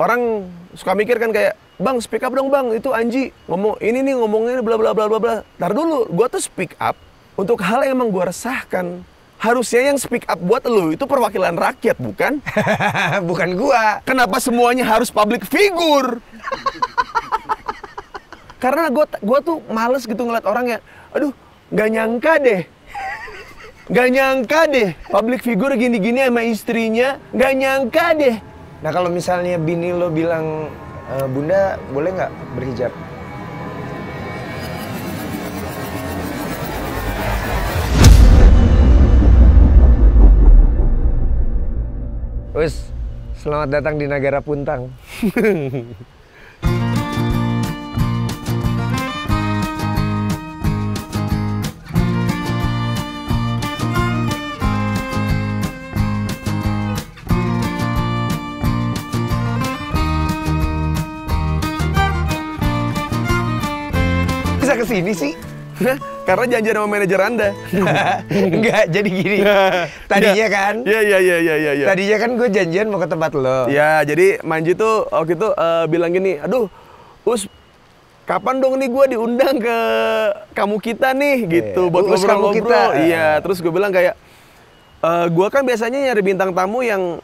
orang suka mikir kan kayak, bang speak up dong bang, itu Anji ngomong ini nih ngomongnya bla bla bla bla bla. Ntar dulu, gue tuh speak up untuk hal yang emang gue resahkan. Harusnya yang speak up buat lu itu perwakilan rakyat, bukan? Bukan gua. Kenapa semuanya harus public figure? Karena gue tuh males gitu ngeliat orang ya, aduh nggak nyangka deh. Nggak nyangka deh, public figure gini-gini sama istrinya, nggak nyangka deh. Nah kalau misalnya bini lo bilang, Bunda boleh nggak berhijab? Wes, selamat datang di Negara Puntang. Bisa kesini sih? Karena janjian sama manajer Anda. Enggak, jadi gini. Tadinya kan? Iya. Tadinya kan gue janjian mau ke tempat lo. Ya, jadi Manji tuh waktu itu bilang gini, aduh, Us, kapan dong nih gue diundang ke kamu kita nih, gitu, buat ngobrol-ngobrol. Iya, terus gue bilang kayak, gue kan biasanya nyari bintang tamu yang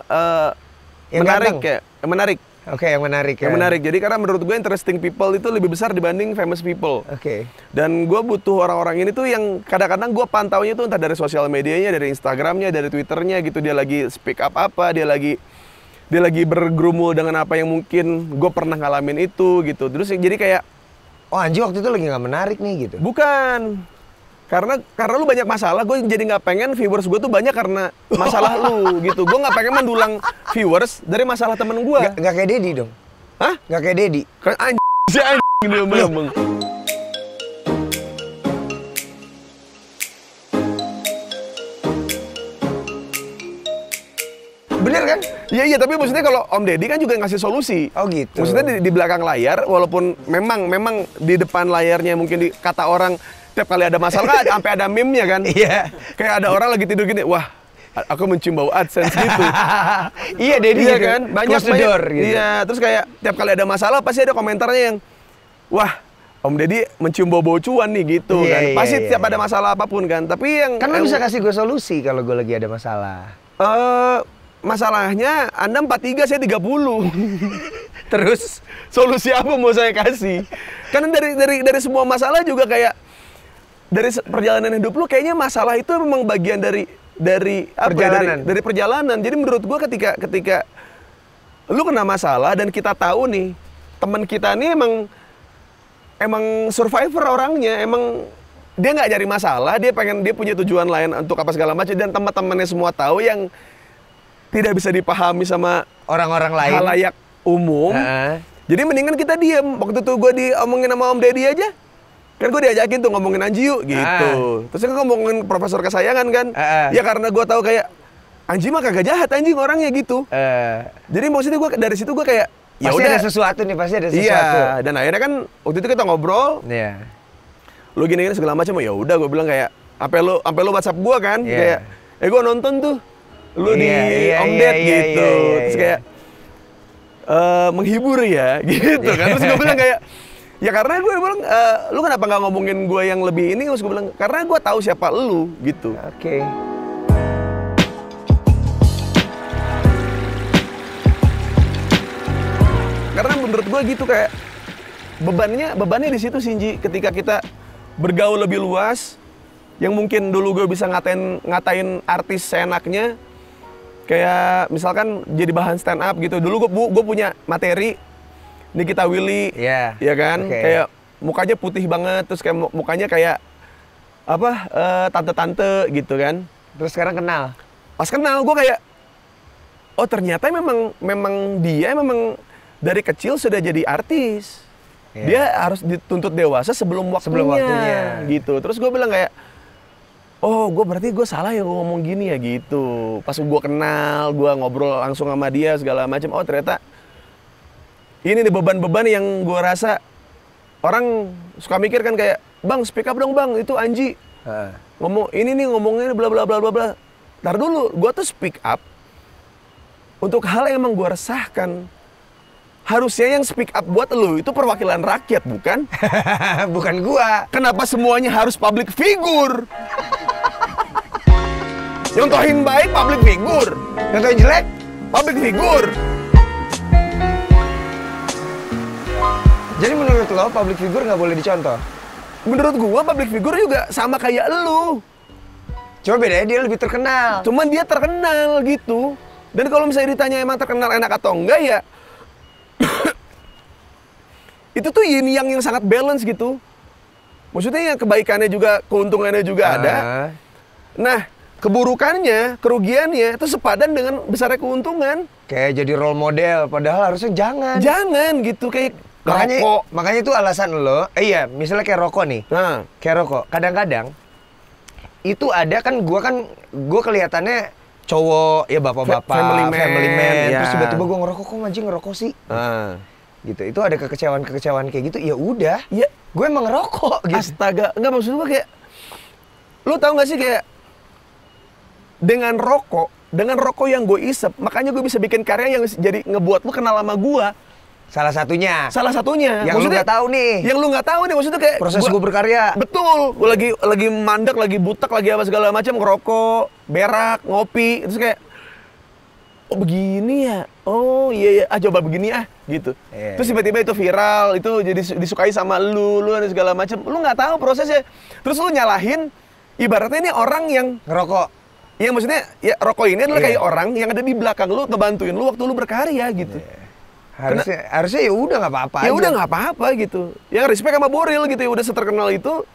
menarik, kayak menarik. Oke, yang menarik ya. Yang menarik. Jadi karena menurut gue interesting people itu lebih besar dibanding famous people. Oke. Dan gue butuh orang-orang ini tuh yang kadang-kadang gue pantaunya tuh entah dari sosial medianya, dari Instagramnya, dari Twitternya gitu. Dia lagi speak up apa, dia lagi bergerumul dengan apa yang mungkin gue pernah ngalamin itu gitu. Terus jadi kayak, oh Anji waktu itu lagi nggak menarik nih gitu. bukan. Karena lu banyak masalah, gue jadi nggak pengen viewers gue tuh banyak karena masalah lu gitu. Gue nggak pengen mendulang viewers dari masalah temen gue. Nggak kayak Dedi dong? Hah? Nggak kayak Dedi? Kan anjing dia memang. Bener kan? Iya, tapi maksudnya kalau Om Deddy kan juga ngasih solusi. Oh gitu. Maksudnya di belakang layar, walaupun memang di depan layarnya mungkin kata orang tiap kali ada masalah kan sampai ada meme-nya kan. Iya. Kayak ada orang lagi tidur gini, wah aku mencium bau AdSense gitu. Iya, Deddy Iya gitu. kan? Banyak door, gitu. Iya, terus kayak tiap kali ada masalah pasti ada komentarnya yang, wah Om Deddy mencium bau-bau cuan nih gitu kan. Pasti tiap ada masalah apapun kan. Tapi yang kan lo bisa kasih gue solusi kalau gue lagi ada masalah. Masalahnya Anda 43, saya 30. Terus solusi apa mau saya kasih? Karena dari semua masalah juga kayak dari perjalanan hidup lu kayaknya masalah itu memang bagian dari apa perjalanan. Dari perjalanan. Jadi menurut gua ketika lu kena masalah dan kita tahu nih teman kita nih emang survivor orangnya, emang dia nggak nyari masalah, dia punya tujuan lain untuk apa segala macam, dan teman-temannya semua tahu yang tidak bisa dipahami sama orang-orang lain, halayak umum. Jadi mendingan kita diem. Waktu itu gue diomongin sama Om Deddy aja, kan gue diajakin tuh ngomongin Anji yuk gitu. Terus kan ngomongin profesor kesayangan kan. Ya karena gue tahu kayak Anji mah kagak jahat anjing orangnya gitu. Jadi maksudnya gue dari situ gue kayak ya pasti udah ada sesuatu nih, pasti ada sesuatu. Iya, dan akhirnya kan waktu itu kita ngobrol. Iya. Lu gini segala macam, ya udah gue bilang kayak sampai lu WhatsApp gue kan kayak gue nonton tuh lu di Om Ded gitu. Terus kayak menghibur ya gitu kan. Terus gue bilang kayak ya karena gue bilang lu kenapa nggak ngomongin gue yang lebih ini? Terus gue bilang karena gue tahu siapa lu gitu. Oke. Karena menurut gue gitu kayak bebannya di situ Shinji, ketika kita bergaul lebih luas, yang mungkin dulu gue bisa ngatain artis seenaknya, kayak misalkan jadi bahan stand up gitu. Dulu gue punya materi Nikita Willy, ya kan, kayak mukanya putih banget, terus kayak mukanya kayak apa tante-tante gitu kan. Terus sekarang kenal. Pas kenal gue kayak, oh ternyata memang dia dari kecil sudah jadi artis. Dia harus dituntut dewasa sebelum waktunya. Gitu. Terus gue bilang kayak, oh berarti gue salah ya gue ngomong gini ya gitu. Pas gue kenal, gue ngobrol langsung sama dia segala macam. Oh ternyata ini nih beban-beban yang gue rasa orang suka mikir kan kayak, bang speak up dong bang, itu Anji ngomong ini nih ngomongnya bla bla bla bla bla. Ntar dulu, gue tuh speak up untuk hal yang emang gue resahkan. harusnya yang speak up buat lu itu perwakilan rakyat, bukan? Bukan gua. Kenapa semuanya harus public figure? Nyontohin baik public figure, Contohin jelek, public figure. jadi menurut lo public figure nggak boleh dicontoh? Menurut gua public figure juga sama kayak lu. Cuma bedanya dia lebih terkenal. Cuman dia terkenal gitu. Dan kalau misalnya ditanya emang terkenal enak atau enggak ya itu tuh yin yang sangat balance gitu. Maksudnya ya kebaikannya juga, keuntungannya juga ada. Nah, keburukannya, kerugiannya itu sepadan dengan besarnya keuntungan. Kayak jadi role model, padahal harusnya jangan. Jangan gitu, kayak rokok. Makanya itu alasan lo. Iya, misalnya kayak rokok nih. Nah, Kayak rokok. Kadang-kadang itu ada kan gue kelihatannya cowok ya bapak-bapak, family man. Ya. Terus tiba-tiba gue ngerokok, kok anjing ngerokok sih? Gitu. Itu ada kekecewaan kayak gitu. Ya udah. Ya, Gue emang ngerokok gitu. astaga, enggak maksud gue kayak lu tahu nggak sih kayak dengan rokok yang gue isep, makanya gue bisa bikin karya yang jadi ngebuat lu kenal sama gue. Salah satunya. Yang lu nggak tahu nih. Yang lu nggak tahu nih, maksudnya kayak Proses gue berkarya. Betul. Gue lagi mandek, lagi butek, lagi apa segala macam, ngerokok, berak, ngopi, terus kayak oh begini ya. Oh iya coba begini gitu. Terus tiba-tiba itu viral, itu jadi disukai sama lu dan segala macam. Lu nggak tahu prosesnya. Terus lu nyalahin ibaratnya ini orang yang ngerokok. Iya, maksudnya ya rokok ini adalah kayak orang yang ada di belakang lu ngebantuin lu waktu lu berkarya gitu. Harusnya ya udah nggak apa-apa. Ya udah nggak apa-apa gitu. Yang respect sama Boril gitu ya, udah seterkenal itu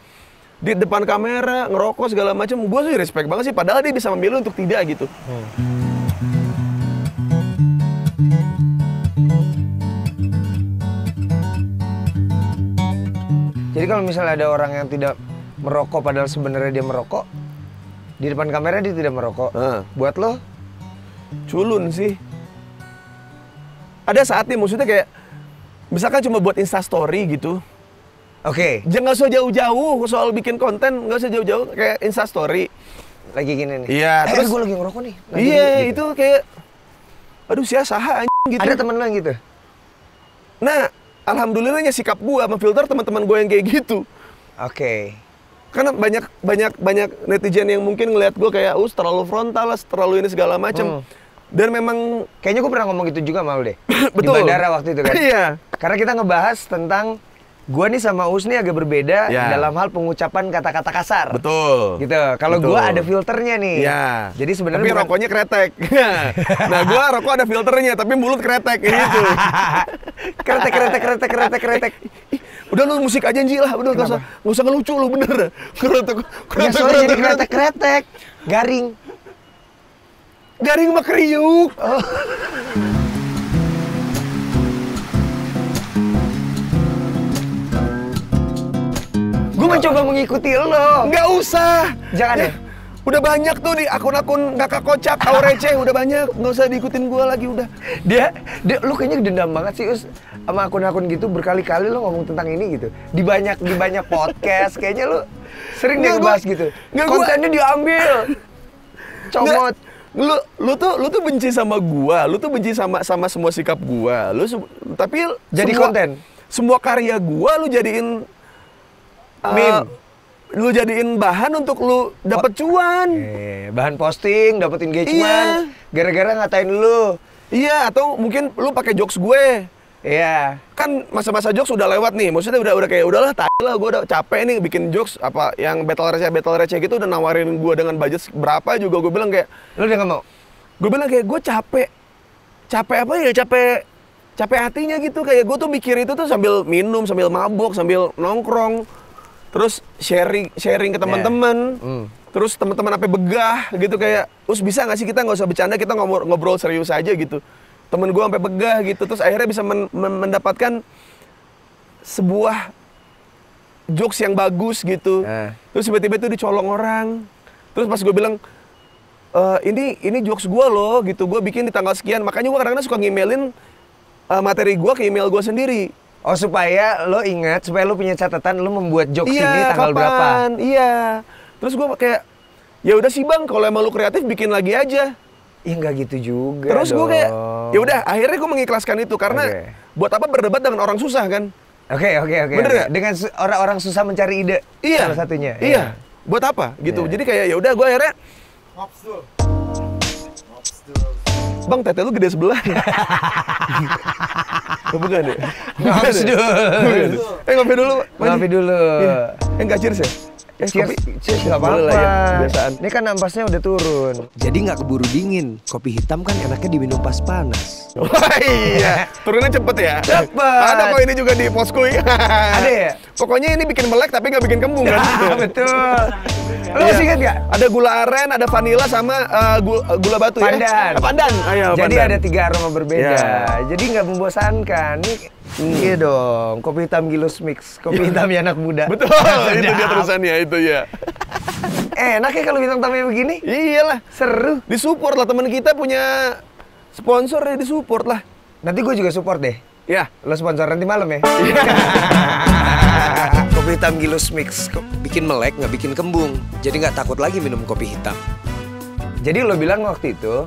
di depan kamera ngerokok segala macam. Gue sih respect banget sih, padahal dia bisa memilih untuk tidak gitu. Jadi kalau misalnya ada orang yang tidak merokok padahal sebenarnya dia merokok, di depan kamera dia tidak merokok. Buat lo? Culun sih. Ada saatnya maksudnya kayak misalkan cuma buat Instastory gitu. Oke. Jangan usah jauh-jauh soal bikin konten, nggak usah jauh-jauh kayak Instastory. Lagi gini nih. Iya, terus gue lagi ngerokok nih. Iya, gitu. itu kayak aduh sia-saha gitu. Ada temen lo yang gitu? Nah, alhamdulillahnya sikap gua memfilter teman-teman gue yang kayak gitu. Oke. Karena banyak netizen yang mungkin ngelihat gue kayak terlalu frontal lah, terlalu ini segala macam. Dan memang kayaknya gue pernah ngomong gitu juga sama lo deh. Betul. Di bandara waktu itu kan. Iya. Karena kita ngebahas tentang gue nih sama Us nih agak berbeda dalam hal pengucapan kata-kata kasar. Betul. Gitu. Kalau gue ada filternya nih. Iya. Jadi sebenarnya tapi rokoknya kretek. Nah, gue rokok ada filternya, tapi mulut kretek gitu. kretek. Udah lu musik aja Nji lah, udah nggak usah ngelucu lu bener. Kretek. Jadi kretek. Garing mah kriuk. Gue mencoba mengikuti lo. Nggak usah. Jangan ya. Udah banyak tuh di akun-akun kakak kocak, kau receh, udah banyak. Nggak usah diikutin gue lagi udah. Dia lu kayaknya dendam banget sih Us sama akun-akun gitu, berkali-kali lo ngomong tentang ini gitu. Di banyak podcast kayaknya lu sering ngebahas gitu. Kontennya diambil. Comot. Lu tuh benci sama gua, lu tuh benci sama semua sikap gua. Tapi jadi konten. Semua karya gua lu jadiin meme. Lu jadiin bahan untuk lu dapet cuan. Bahan posting, dapet engagement. Gara-gara ngatain lu. Iya, atau mungkin lu pakai jokes gue. Iya. Kan masa-masa jokes udah lewat nih. Maksudnya udah kayak udahlah tai lah, gue udah capek nih bikin jokes apa yang battle receh gitu, udah nawarin gue dengan budget berapa juga gue bilang kayak lu udah nggak mau. Gue bilang kayak gue capek apa ya, capek hatinya gitu. Kayak gue tuh mikir itu tuh sambil minum, sambil mabuk, sambil nongkrong, terus sharing ke teman-teman. Terus teman-teman sampai begah gitu kayak, bisa nggak sih kita nggak usah bercanda, kita ngobrol serius aja gitu. Temen gue sampai begah gitu, terus akhirnya bisa mendapatkan sebuah jokes yang bagus gitu. Terus tiba-tiba itu dicolong orang. Terus pas gue bilang, ini jokes gue loh gitu, gue bikin di tanggal sekian. Makanya gue kadang-kadang suka ngimelin materi gue ke email gue sendiri. Oh, supaya lo ingat, supaya lo punya catatan lo membuat jokes ini tanggal kapan? Berapa. Iya. Terus gue kayak, ya udah sih bang, kalau emang lu kreatif bikin lagi aja. Ya nggak gitu juga. Terus gue kayak, ya udah akhirnya gue mengikhlaskan itu karena buat apa berdebat dengan orang susah kan? Oke. Bener nggak? Dengan orang-orang susah mencari ide. Iya. Salah satunya. Iya. Buat apa gitu? Iya. Jadi kayak ya udah gue akhirnya Bang, tete lu gede sebelah. Bukan ya? Ngopi dulu. Ngopi dulu. Enggak cheers ya? Cheers, Kopi. nggak Boleh apa-apa. lah ya, kebiasaan. Ini kan ampasnya udah turun. Jadi nggak keburu dingin. Kopi hitam kan enaknya diminum pas panas. Wah iya, turunnya cepet ya? Cepet. Ada kok ini juga di Poskui. Ada ya? Pokoknya ini bikin melek tapi nggak bikin kembung kan? Betul. Lo Iya. masih ingat nggak? Ada gula aren, ada vanila sama gula batu Pandan. ya? Pandan. Ayo, Jadi pandan. ada 3 aroma berbeda. Ya. Jadi nggak membosankan. Nih, iya dong. Kopi hitam Gilus Mix. Kopi hitamnya anak muda. Betul, itu dia terusannya itu ya. Enak ya kalau bintang tamunya begini. Iyalah, Seru. disupport lah teman kita punya sponsor ya disupport lah. Nanti gue juga support deh. Ya. Lo sponsor nanti malam ya. Kopi hitam Gilus Mix. Bikin melek, nggak bikin kembung. Jadi nggak takut lagi minum kopi hitam. Jadi lo bilang waktu itu,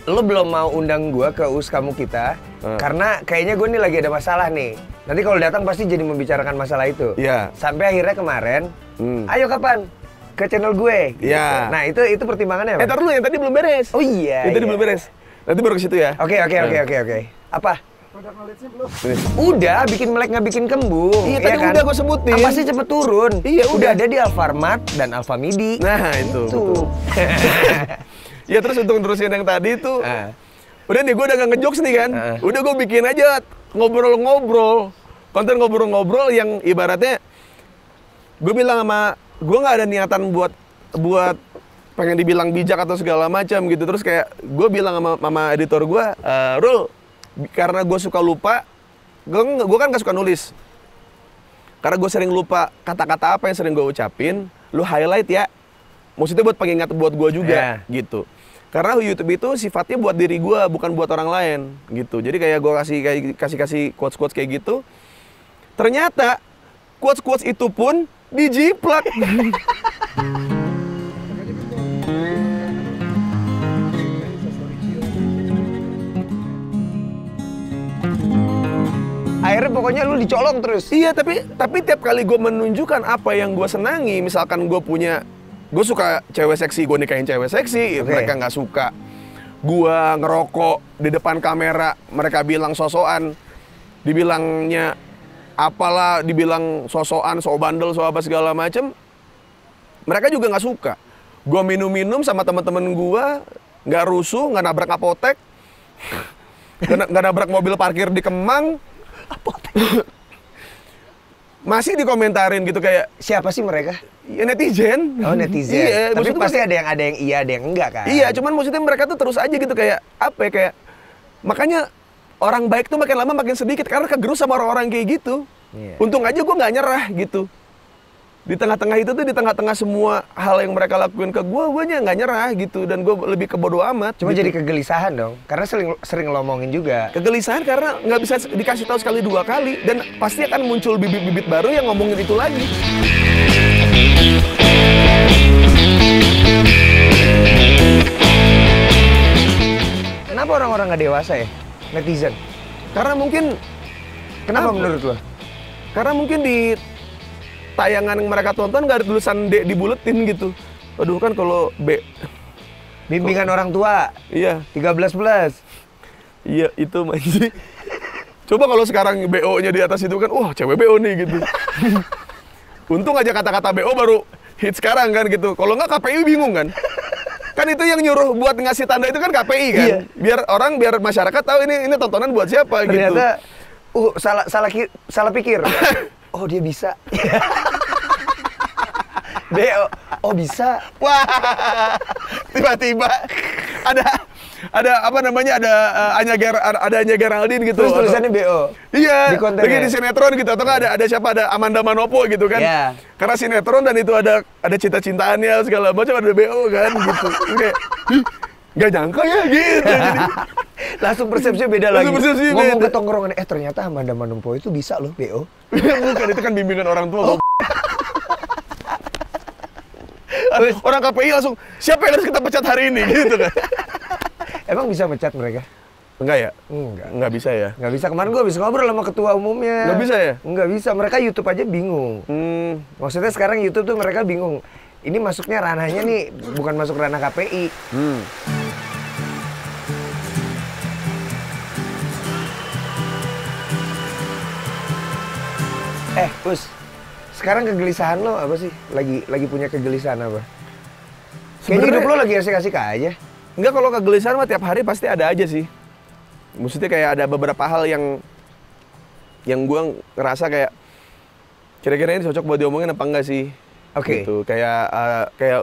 lo belum mau undang gue ke kamu kita, karena kayaknya gue nih lagi ada masalah nih. Nanti kalau datang pasti jadi membicarakan masalah itu. Iya. Sampai akhirnya kemarin, ayo kapan? Ke channel gue. Gitu. Iya. Nah itu pertimbangannya apa? Ntar dulu yang tadi belum beres. Oh iya. Yang tadi iya. belum beres. Nanti baru ke situ ya. Oke. Apa? Udah, bikin melek nggak bikin kembung. Iya, tadi udah gua sebutin. Pasti cepet turun. Iya, udah udah. ada di Alfamart dan Alfamidi. Nah itu. Betul. Ya terus untuk terusin yang tadi tuh. Udah nih gue udah gak ngejokes nih kan. Udah gue bikin aja ngobrol-ngobrol. Konten ngobrol-ngobrol yang ibaratnya gue bilang sama gue nggak ada niatan buat pengen dibilang bijak atau segala macam gitu. Terus kayak gue bilang sama editor gue, Rul, karena gue suka lupa, gue kan gak suka nulis. Karena gue sering lupa kata-kata apa yang sering gue ucapin, lu highlight ya. Maksudnya buat pengingat buat gue juga gitu. Karena YouTube itu sifatnya buat diri gue, bukan buat orang lain gitu. Jadi kayak gue kasih quotes-quotes kayak gitu. Ternyata quotes-quotes itu pun dijiplak. Akhirnya pokoknya lu dicolong terus. Iya, tapi tiap kali gue menunjukkan apa yang gue senangi, misalkan gue suka cewek seksi, gue nikahin cewek seksi, mereka nggak suka. Gue ngerokok di depan kamera, mereka bilang sosokan, dibilangnya apalah, dibilang sosokan, so bandel, so apa segala macem. Mereka juga nggak suka. Gue minum-minum sama teman-teman gue, nggak rusuh, nggak nabrak apotek, nggak nabrak mobil parkir di Kemang. Masih dikomentarin gitu kayak, Siapa sih mereka? ya netizen. Oh netizen. Iya, Tapi maksudnya pasti ada yang iya, ada yang enggak kan? Iya, cuman maksudnya mereka tuh terus aja gitu kayak apa ya, kayak makanya orang baik tuh makin lama makin sedikit karena kegerus sama orang-orang kayak gitu. Iya. Untung aja gue nggak nyerah gitu. Di tengah-tengah itu tuh, di tengah-tengah semua hal yang mereka lakuin ke gue nya nggak nyerah gitu, dan gue lebih ke bodo amat. Cuma gitu. jadi kegelisahan dong, karena sering ngomongin juga. Kegelisahan karena nggak bisa dikasih tahu sekali dua kali, dan pasti akan muncul bibit-bibit baru yang ngomongin itu lagi. Kenapa orang-orang nggak dewasa ya? Netizen. Karena mungkin Kenapa menurut lo? Karena mungkin di tayangan yang mereka tonton nggak ada tulisan D dibuletin gitu. Aduh kan kalau B. Bimbingan orang tua. Iya. 13+. Iya itu masih. Coba kalau sekarang BO-nya di atas itu kan, wah cewek BO nih gitu. Untung aja kata-kata BO baru hit sekarang kan gitu. Kalau nggak KPI bingung kan. Kan itu yang nyuruh buat ngasih tanda itu kan KPI kan. Iya. Biar masyarakat tahu ini tontonan buat siapa gitu. Ternyata salah pikir. Oh dia bisa. BO. Oh bisa. Wah, tiba-tiba ada apa namanya, ada Anya Geraldine gitu. Terus tulisannya BO. Iya. Di kontennya. Lagi di sinetron gitu, atau nggak ada siapa, ada Amanda Manopo gitu kan. Iya. Karena sinetron dan itu ada cinta-cintaannya segala macam, ada BO kan gitu. Kayak, nggak nyangka ya gitu. Jadi Langsung persepsinya beda Langsung lagi. persepsinya Ngomong beda. ke tongkrongan, ternyata Amanda Manopo itu bisa loh BO. bukan, itu kan bimbingan orang tua. Orang KPI langsung, siapa yang harus kita pecat hari ini gitu kan. Emang bisa mecat mereka? Enggak ya? Enggak. Enggak bisa ya? Nggak bisa. Kemarin gue habis ngobrol sama ketua umumnya. Nggak bisa ya? Nggak bisa. Mereka YouTube aja bingung. Maksudnya sekarang YouTube tuh mereka bingung. Ini masuknya ranahnya nih, bukan masuk ranah KPI. Us, sekarang kegelisahan lo apa sih? Lagi punya kegelisahan apa? Kayaknya hidup lo lagi asik-asik aja. Enggak, kalau kegelisahan mah tiap hari pasti ada aja sih. Maksudnya kayak ada beberapa hal yang gue ngerasa kayak kira-kira ini cocok buat diomongin apa enggak sih? Oke. Gitu. Kayak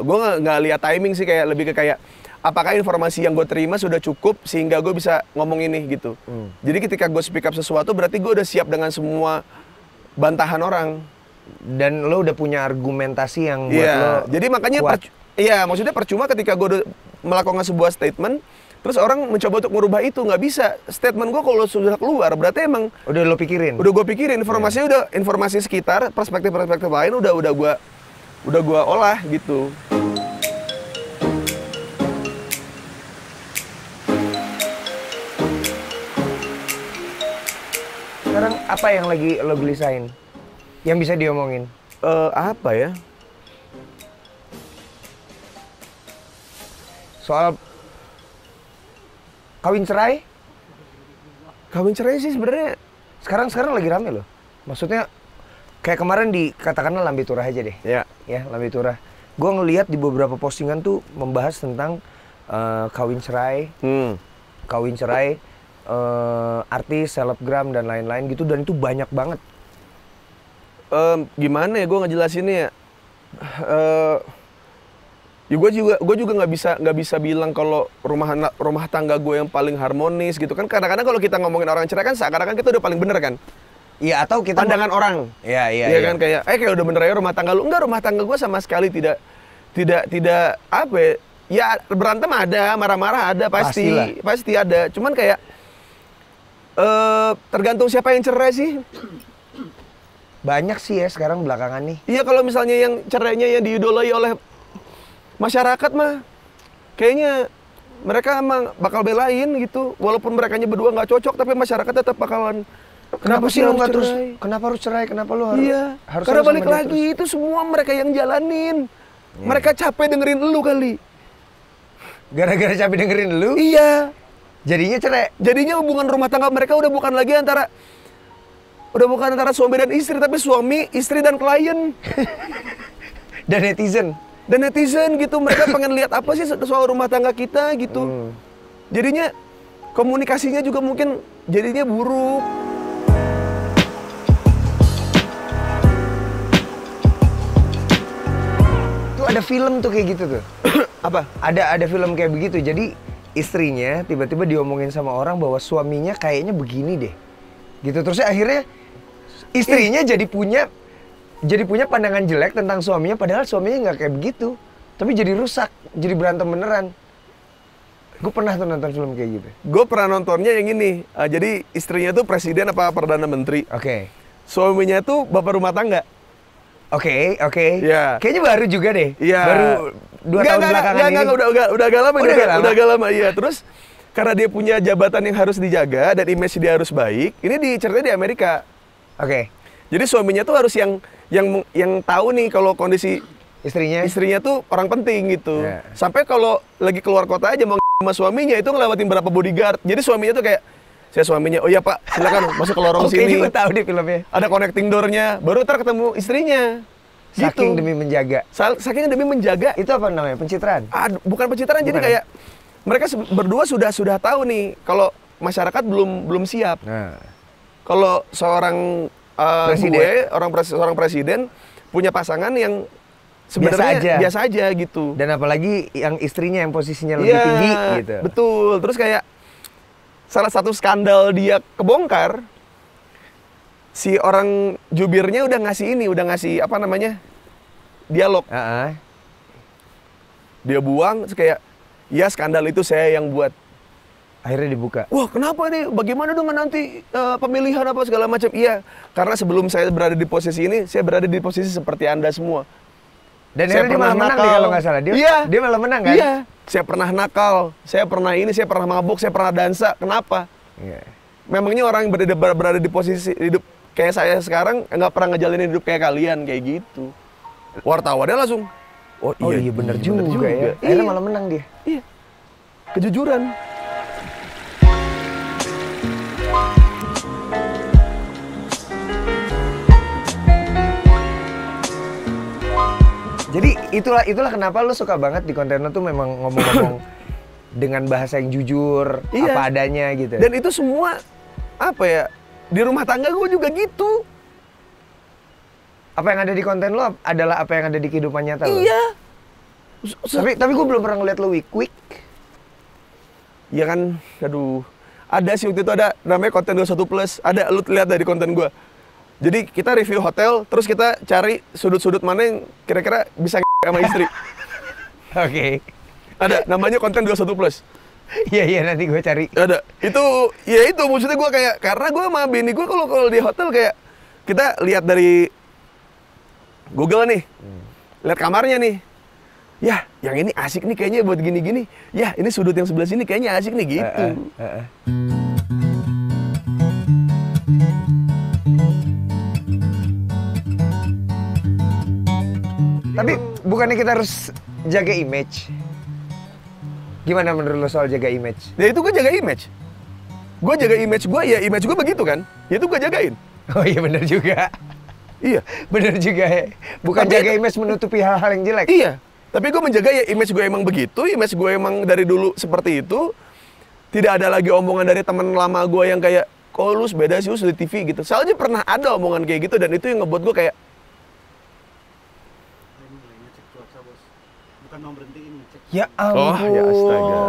gue nggak lihat timing sih, kayak lebih ke kayak apakah informasi yang gue terima sudah cukup sehingga gue bisa ngomong ini gitu. Jadi ketika gue speak up sesuatu berarti gue udah siap dengan semua bantahan orang. Dan lo udah punya argumentasi yang buat lo. Jadi makanya maksudnya percuma ketika gue udah melakukan sebuah statement terus orang mencoba untuk merubah itu, nggak bisa. Statement gue kalau sudah keluar berarti emang udah lo pikirin. Udah gue pikirin, informasinya udah informasi sekitar, perspektif lain udah gue olah gitu. Sekarang apa yang lagi lo gelisahin? Yang bisa diomongin? Apa ya? Soal kawin cerai? Kawin cerai sih sebenarnya Sekarang lagi rame loh. Maksudnya kayak kemarin katakanlah Lambe Turah aja deh. Ya, Lambe Turah. Gue ngelihat di beberapa postingan tuh membahas tentang kawin cerai. Kawin cerai, artis, selebgram dan lain-lain gitu, dan itu banyak banget. Gimana ya gue ngejelasinnya ya? Ya gue juga nggak bisa bilang kalau rumah tangga gue yang paling harmonis gitu kan. Kadang-kadang kalau kita ngomongin orang cerai kan seakan-akan kita udah paling bener kan. Iya, atau kita pandangan orang. Iya kan kayak udah bener ya rumah tangga lu. Enggak, rumah tangga gue sama sekali tidak apa ya? Ya berantem ada, marah-marah ada pasti ada. Cuman kayak tergantung siapa yang cerai sih. Banyak sih ya sekarang belakangan nih. Iya, kalau misalnya yang cerainya yang diidolai oleh masyarakat mah kayaknya mereka emang bakal belain gitu, walaupun merekanya berdua nggak cocok tapi masyarakat tetap bakalan kenapa sih lu nggak terus kenapa harus cerai, kenapa lu harus karena balik lagi terus? Itu semua mereka yang jalanin. Mereka capek dengerin lu kali, gara-gara capek dengerin lu. Iya, jadinya cerai. Jadinya hubungan rumah tangga mereka udah bukan antara suami dan istri, tapi suami, istri dan klien dan netizen gitu. Mereka pengen lihat apa sih soal rumah tangga kita gitu. Jadinya komunikasinya juga mungkin jadinya buruk. Tuh ada film tuh kayak gitu tuh. Apa? Ada film kayak begitu. Jadi istrinya tiba-tiba diomongin sama orang bahwa suaminya kayaknya begini deh. Gitu, terusnya akhirnya istrinya jadi punya pandangan jelek tentang suaminya, padahal suaminya nggak kayak begitu. Tapi jadi rusak, jadi berantem beneran. Gue pernah tuh nonton film kayak gitu. Gue pernah nontonnya yang ini. Jadi istrinya tuh presiden apa perdana menteri. Oke. Suaminya tuh bapak rumah tangga. Oke. Iya. Kayaknya baru juga deh. Iya. Baru 2 tahun belakangan ini. Udah agak lama. Udah agak lama. Iya. Terus karena dia punya jabatan yang harus dijaga dan image dia harus baik, ini diceritanya di Amerika. Oke. Jadi suaminya tuh harus yang tahu nih kalau kondisi istrinya tuh orang penting gitu. Yeah. Sampai kalau lagi keluar kota aja mau sama suaminya itu ngelewatin berapa bodyguard. Jadi suaminya tuh kayak, saya suaminya, oh iya pak, silakan masuk ke lorong sini. Oke, gue tahu di filmnya. Ada connecting door-nya, baru ntar ketemu istrinya. Saking gitu. demi menjaga. Saking demi menjaga. Itu apa namanya? Pencitraan? Bukan pencitraan, jadi kayak mereka berdua sudah tahu nih kalau masyarakat belum siap. Nah. Kalau seorang seorang presiden punya pasangan yang sebenarnya biasa aja gitu. Dan apalagi yang istrinya yang posisinya lebih tinggi gitu. Betul. Terus kayak salah satu skandal dia kebongkar, si orang jubirnya udah ngasih apa namanya? Dialog. Dia buang, terus kayak, ya skandal itu saya yang buat. Akhirnya dibuka. Wah, kenapa nih? Bagaimana dengan nanti pemilihan apa segala macam? Iya, karena sebelum saya berada di posisi ini, saya berada di posisi seperti Anda semua. Dan dia malah menang nih kalau nggak salah. Dia malah menang kan? Iya. Saya pernah nakal, saya pernah ini, saya pernah mabuk, saya pernah dansa. Kenapa? Iya. Memangnya orang yang berada di posisi hidup kayak saya sekarang nggak pernah ngejalanin hidup kayak kalian kayak gitu. Wartawannya langsung, oh iya bener juga ya. Akhirnya malah menang dia. Iya. Kejujuran. Jadi itulah kenapa lu suka banget di konten lu tuh memang ngomong-ngomong dengan bahasa yang jujur, apa adanya gitu. Dan itu semua apa ya? Di rumah tangga gue juga gitu. Apa yang ada di konten lu adalah apa yang ada di kehidupan nyata lu? Iya. Tapi gue belum pernah ngeliat lu week. Iya kan, aduh. Ada sih waktu itu ada namanya konten 21 plus. Ada, lu lihat dari konten gue. Jadi kita review hotel, terus kita cari sudut-sudut mana yang kira-kira bisa sama istri. Oke. Ada, namanya konten 21 plus. Iya nanti gue cari. Ada. Itu maksudnya gue kayak, karena gue sama bini gue kalau di hotel kayak, kita lihat dari Google nih, lihat kamarnya nih. Ya, yang ini asik nih kayaknya buat gini-gini. Ya, ini sudut yang sebelah sini kayaknya asik nih gitu. Tapi bukannya kita harus jaga image? Gimana menurut lo soal jaga image? Ya itu gue jaga image. Gue jaga image gue, ya image gue begitu kan. Ya itu gue jagain. Oh iya benar juga. Iya. Benar juga ya. Bukan tapi jaga image menutupi hal-hal yang jelek. Iya. Tapi gue menjaga ya image gue emang begitu, image gue emang dari dulu seperti itu. Tidak ada lagi omongan dari teman lama gue yang kayak, kok lu beda sih di TV gitu. Soalnya pernah ada omongan kayak gitu dan itu yang ngebuat gue kayak, ya ampun. Oh, ya astaga.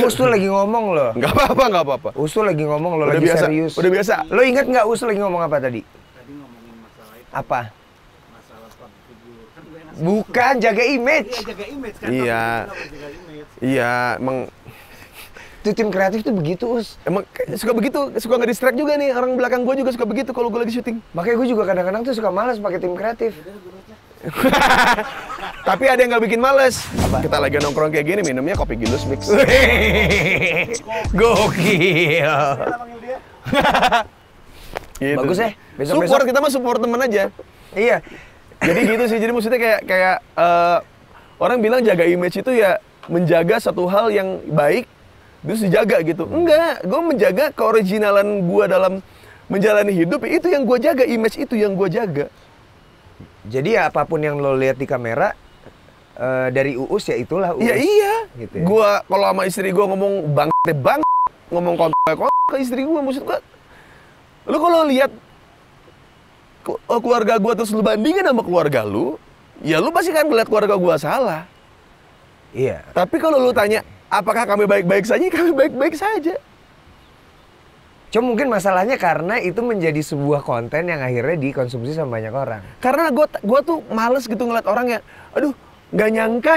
Us tuh lagi ngomong loh. Nggak apa-apa. Us tuh lagi ngomong loh, udah lagi biasa, serius. Udah biasa. Lo ingat nggak Us lagi ngomong apa tadi? Tadi ngomongin masalah itu. Apa? Masalah public figure. Kan gue yang Bukan, jaga image. Iya, jaga image kan. Iya. Jaga image. Iya, emang Itu tim kreatif tuh begitu, Us. emang suka begitu, suka nge-distract juga nih. Orang belakang gue juga suka begitu kalau gue lagi syuting. Makanya gue juga kadang-kadang tuh suka malas pakai tim kreatif. Tapi ada yang nggak bikin males. Apa? Kita lagi nongkrong kayak gini, minumnya kopi Gilus Mix. Gokil. Gitu. Bagus ya. Support, kita mah support temen aja. Iya. Jadi gitu sih. Jadi maksudnya kayak orang bilang jaga image itu ya menjaga satu hal yang baik, terus dijaga gitu. Enggak, gue menjaga keoriginalan gue dalam menjalani hidup. Itu yang gue jaga, image itu yang gue jaga. Jadi ya apapun yang lo lihat di kamera dari Uus ya itulah Uus. Ya iya. Gitu ya. Gue kalau sama istri gue ngomong bang, ngomong kontak ke istri gue, maksud gue, lu kalau lihat keluarga gue terus lu bandingin sama keluarga lu, ya lu pasti kan ngeliat keluarga gue salah. Iya. Tapi kalau lu tanya, apakah kami baik-baik saja? Kami baik-baik saja. Cuma mungkin masalahnya karena itu menjadi sebuah konten yang akhirnya dikonsumsi sama banyak orang. Karena gue tuh males gitu ngeliat orang yang, aduh, nggak nyangka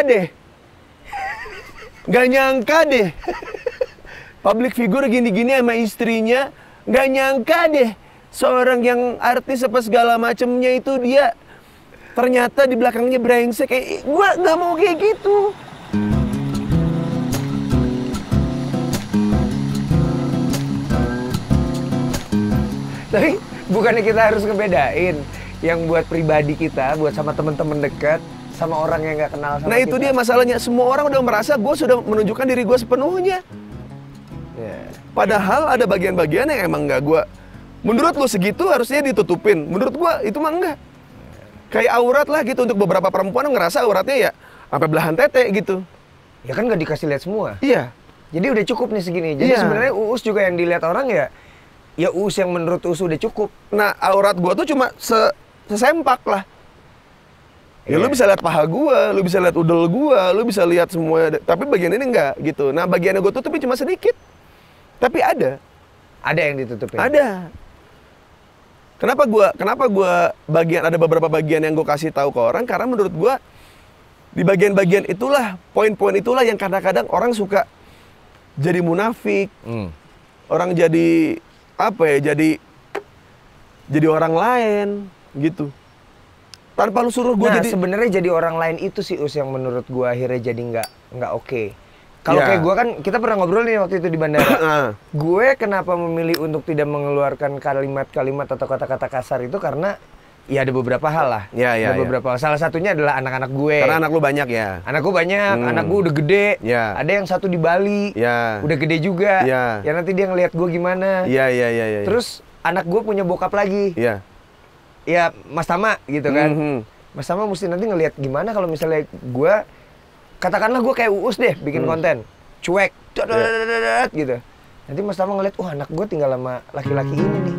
deh. Public figure gini-gini sama istrinya, nggak nyangka deh. Seorang yang artis apa segala macemnya itu dia ternyata di belakangnya brengsek. Kayak, gue nggak mau kayak gitu. Tapi bukannya kita harus ngebedain yang buat pribadi kita, buat sama teman-teman dekat, sama orang yang nggak kenal sama Nah itu kita. dia masalahnya, semua orang udah merasa gue sudah menunjukkan diri gue sepenuhnya. Yeah. Padahal ada bagian-bagian yang emang nggak gue. Menurut lo segitu harusnya ditutupin. Menurut gue itu mah enggak. Kayak aurat lah gitu, untuk beberapa perempuan yang ngerasa auratnya ya sampai belahan tete gitu. Ya kan nggak dikasih lihat semua. Iya. Jadi udah cukup nih segini. Jadi Iya. sebenarnya Uus juga yang dilihat orang ya Uus yang menurut Uus udah cukup. Nah aurat gue tuh cuma sesempak lah. Ya lu bisa lihat paha gue, lu bisa lihat udel gue, lu bisa lihat semua. Tapi bagian ini enggak gitu. Nah bagian yang gue tutupin cuma sedikit. Tapi ada. Ada yang ditutupin. Ada. Kenapa gua ada beberapa bagian yang gue kasih tahu ke orang, karena menurut gua di bagian-bagian itulah, poin-poin itulah yang kadang-kadang orang suka jadi munafik. Orang jadi apa ya? Jadi orang lain gitu. tanpa lu suruh gue Nah, jadi. sebenarnya jadi orang lain itu sih Us yang menurut gua akhirnya jadi nggak oke. Kalau kayak gua kan kita pernah ngobrol nih waktu itu di bandara. Gue kenapa memilih untuk tidak mengeluarkan kalimat-kalimat atau kata-kata kasar itu karena ya ada beberapa hal lah. Ada beberapa hal. Salah satunya adalah anak-anak gue. Karena anak lu banyak ya. Anakku banyak, anak gue udah gede. Ya. Ada yang satu di Bali, udah gede juga. Ya nanti dia ngelihat gue gimana. Iya. Terus anak gue punya bokap lagi. Iya. Ya Mas Tama gitu kan. Mas Tama mesti nanti ngelihat gimana kalau misalnya gue, katakanlah gue kayak Uus deh bikin konten, cuek, gitu. Nanti Mas Tama ngelihat, wah anak gue tinggal sama laki-laki ini nih.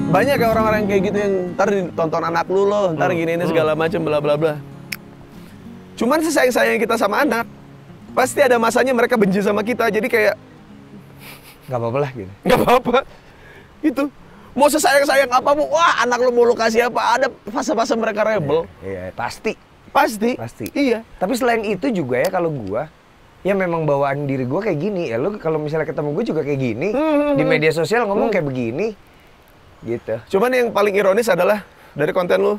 Banyak ya orang-orang kayak gitu yang ntar ditonton anak lu loh, ntar gini ini segala macam bla bla bla. Cuman sesayang-sayang kita sama anak, pasti ada masanya mereka benci sama kita. Jadi kayak Gak apa-apa lah gitu. nggak apa-apa gitu. Mau sesayang-sayang apapun, wah anak lu mau lu kasih apa, ada fase-fase mereka rebel. Iya, pasti. Pasti. Iya. Tapi selain itu juga ya kalau gua, ya memang bawaan diri gua kayak gini. Ya lu kalau misalnya ketemu gua juga kayak gini, di media sosial ngomong kayak begini. Gitu. Cuman yang paling ironis adalah dari konten lu,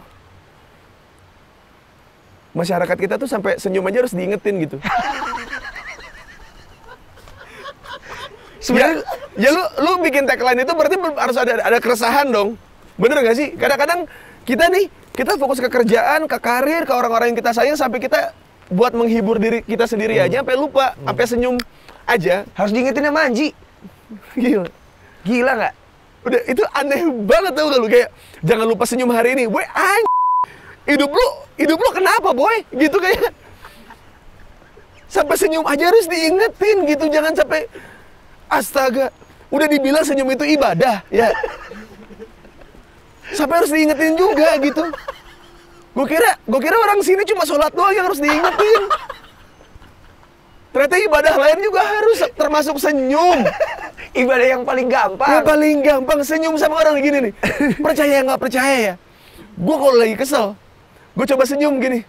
masyarakat kita tuh sampai senyum aja harus diingetin gitu. Sebenarnya ya lu bikin tagline itu berarti harus ada keresahan dong. Bener gak sih? Kadang-kadang kita fokus ke kerjaan, ke karir, ke orang-orang yang kita sayang sampai kita buat menghibur diri kita sendiri aja sampai lupa, sampai senyum aja. Harus diingetin sama Anji. Gila nggak? Udah itu aneh banget tau gak lu, kayak jangan lupa senyum hari ini. Boy, hidup lu kenapa boy? Gitu kayak sampai senyum aja harus diingetin gitu, jangan sampai astaga, udah dibilang senyum itu ibadah, ya. Sampai harus diingetin juga gitu. Gue kira orang sini cuma sholat doang yang harus diingetin. Ternyata ibadah lain juga harus termasuk senyum. Ibadah yang paling gampang. Yang paling gampang senyum sama orang gini nih. Percaya nggak percaya ya? Gue kalau lagi kesel, gue coba senyum gini.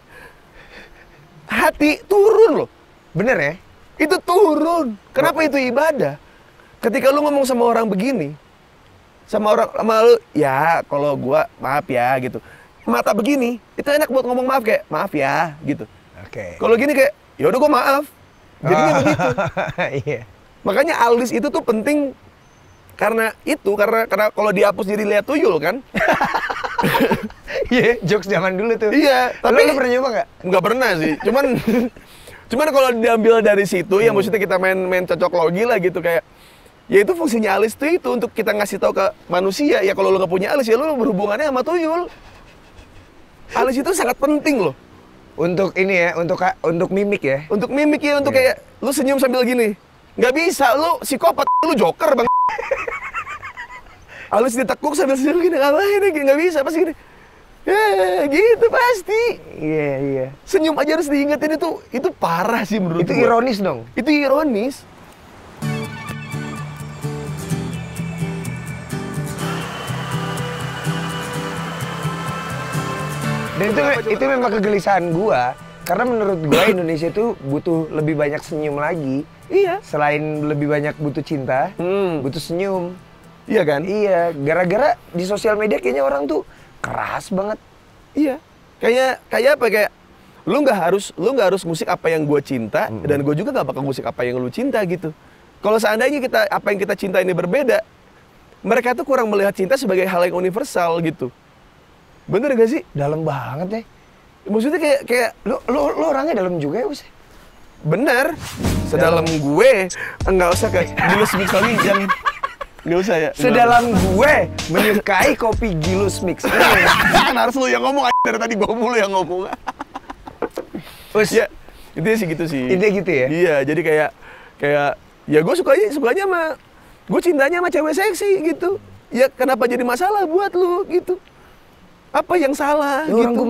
Hati turun loh. Bener ya? Itu turun. Kenapa itu ibadah? Ketika lu ngomong sama orang begini, sama lu, ya kalau gua maaf ya gitu. Mata begini, itu enak buat ngomong maaf kayak maaf ya gitu. Oke. Kalau gini kayak ya udah gua maaf. Jadinya begitu. Iya. Makanya alis itu tuh penting karena kalau dihapus jadi lihat tuyul kan. Iya, jokes zaman dulu tuh. Iya, tapi lu pernah nyoba nggak? Nggak pernah sih. Cuman kalau diambil dari situ ya maksudnya kita main cocok logi lah gitu kayak ya itu fungsinya alis tuh itu untuk kita ngasih tahu ke manusia ya kalau lu nggak punya alis ya lu berhubungannya sama tuyul. Alis itu sangat penting loh. Untuk ini ya, untuk mimik ya. Untuk mimik ya, untuk kayak lu senyum sambil gini. Nggak bisa, lu psikopat, lu joker bang. Alis ditekuk sambil senyum gini, ngapain ya? Nggak bisa, pasti gini. Ya gitu pasti. Iya. Senyum aja harus diingetin itu parah sih menurut Itu gua. ironis dong. Itu ironis. Dan itu memang kegelisahan gua, karena menurut gua Indonesia itu butuh lebih banyak senyum lagi. Iya. Selain lebih banyak butuh cinta, butuh senyum. Iya kan? Iya, gara-gara di sosial media kayaknya orang tuh keras banget. Iya. Kayak apa kayak lu nggak harus musik apa yang gue cinta dan gue juga nggak bakal musik apa yang lu cinta gitu. Kalau seandainya apa yang kita cinta ini berbeda, mereka tuh kurang melihat cinta sebagai hal yang universal gitu. Bener gak sih? Dalam banget deh. Maksudnya kayak Lu orangnya dalam juga ya, Us? bener. Sedalam gue nggak usah kayak Gilus Mix lagi yang nggak usah ya. Sedalam gue menyukai kopi Gilus Mix. Kan harus lu yang ngomong dari tadi gue mulu yang ngomong. Us, Ya, intinya sih gitu sih. Intinya gitu ya? Iya, jadi kayak ya gue sukanya sama gue cintanya sama cewek seksi gitu. Ya kenapa jadi masalah buat lu gitu? Apa yang salah Ya, gitu? orang gue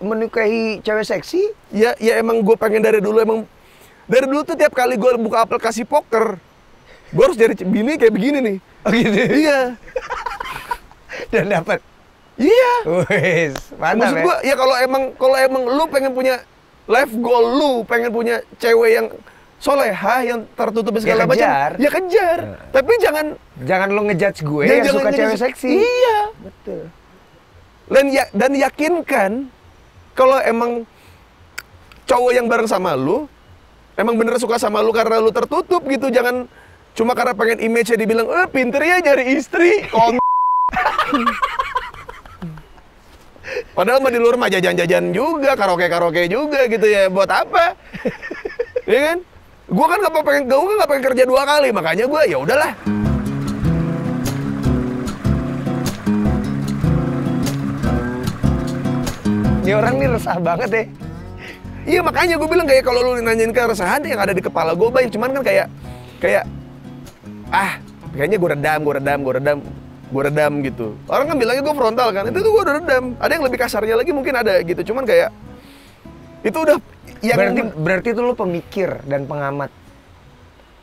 menikahi cewek seksi. Ya emang gue pengen dari dulu tuh tiap kali gue buka aplikasi poker, gue harus cari bini kayak begini nih. Oh gitu? Iya. Dan dapat. Iya. Wes, mantap Maksud ya. gue ya kalau emang lu pengen punya life goal, lu pengen punya cewek yang solehah yang tertutup segala Ya, macam, kejar. ya kejar. Tapi jangan lo ngejudge gue jangan- yang jangan suka ngejudge- cewek seksi. Iya. Betul. Dan yakinkan kalau emang cowok yang bareng sama lu emang bener suka sama lu karena lu tertutup gitu, jangan cuma karena pengen image-nya dibilang, pinter ya nyari istri. Padahal mah di luar mah jajan-jajan juga, karaoke juga gitu ya, buat apa? Iya kan? Gua kan nggak pengen kerja 2 kali, makanya gua ya udahlah. Ini orang nih resah banget ya. Iya makanya gue bilang kayak kalau lu nanyain keresahan yang ada di kepala gue banyak, cuman kan kayak kayaknya gue redam gitu. Orang kan bilangnya gue frontal kan, itu tuh gue udah redam. Ada yang lebih kasarnya lagi mungkin ada gitu, cuman kayak itu udah yang Berarti itu lu pemikir dan pengamat.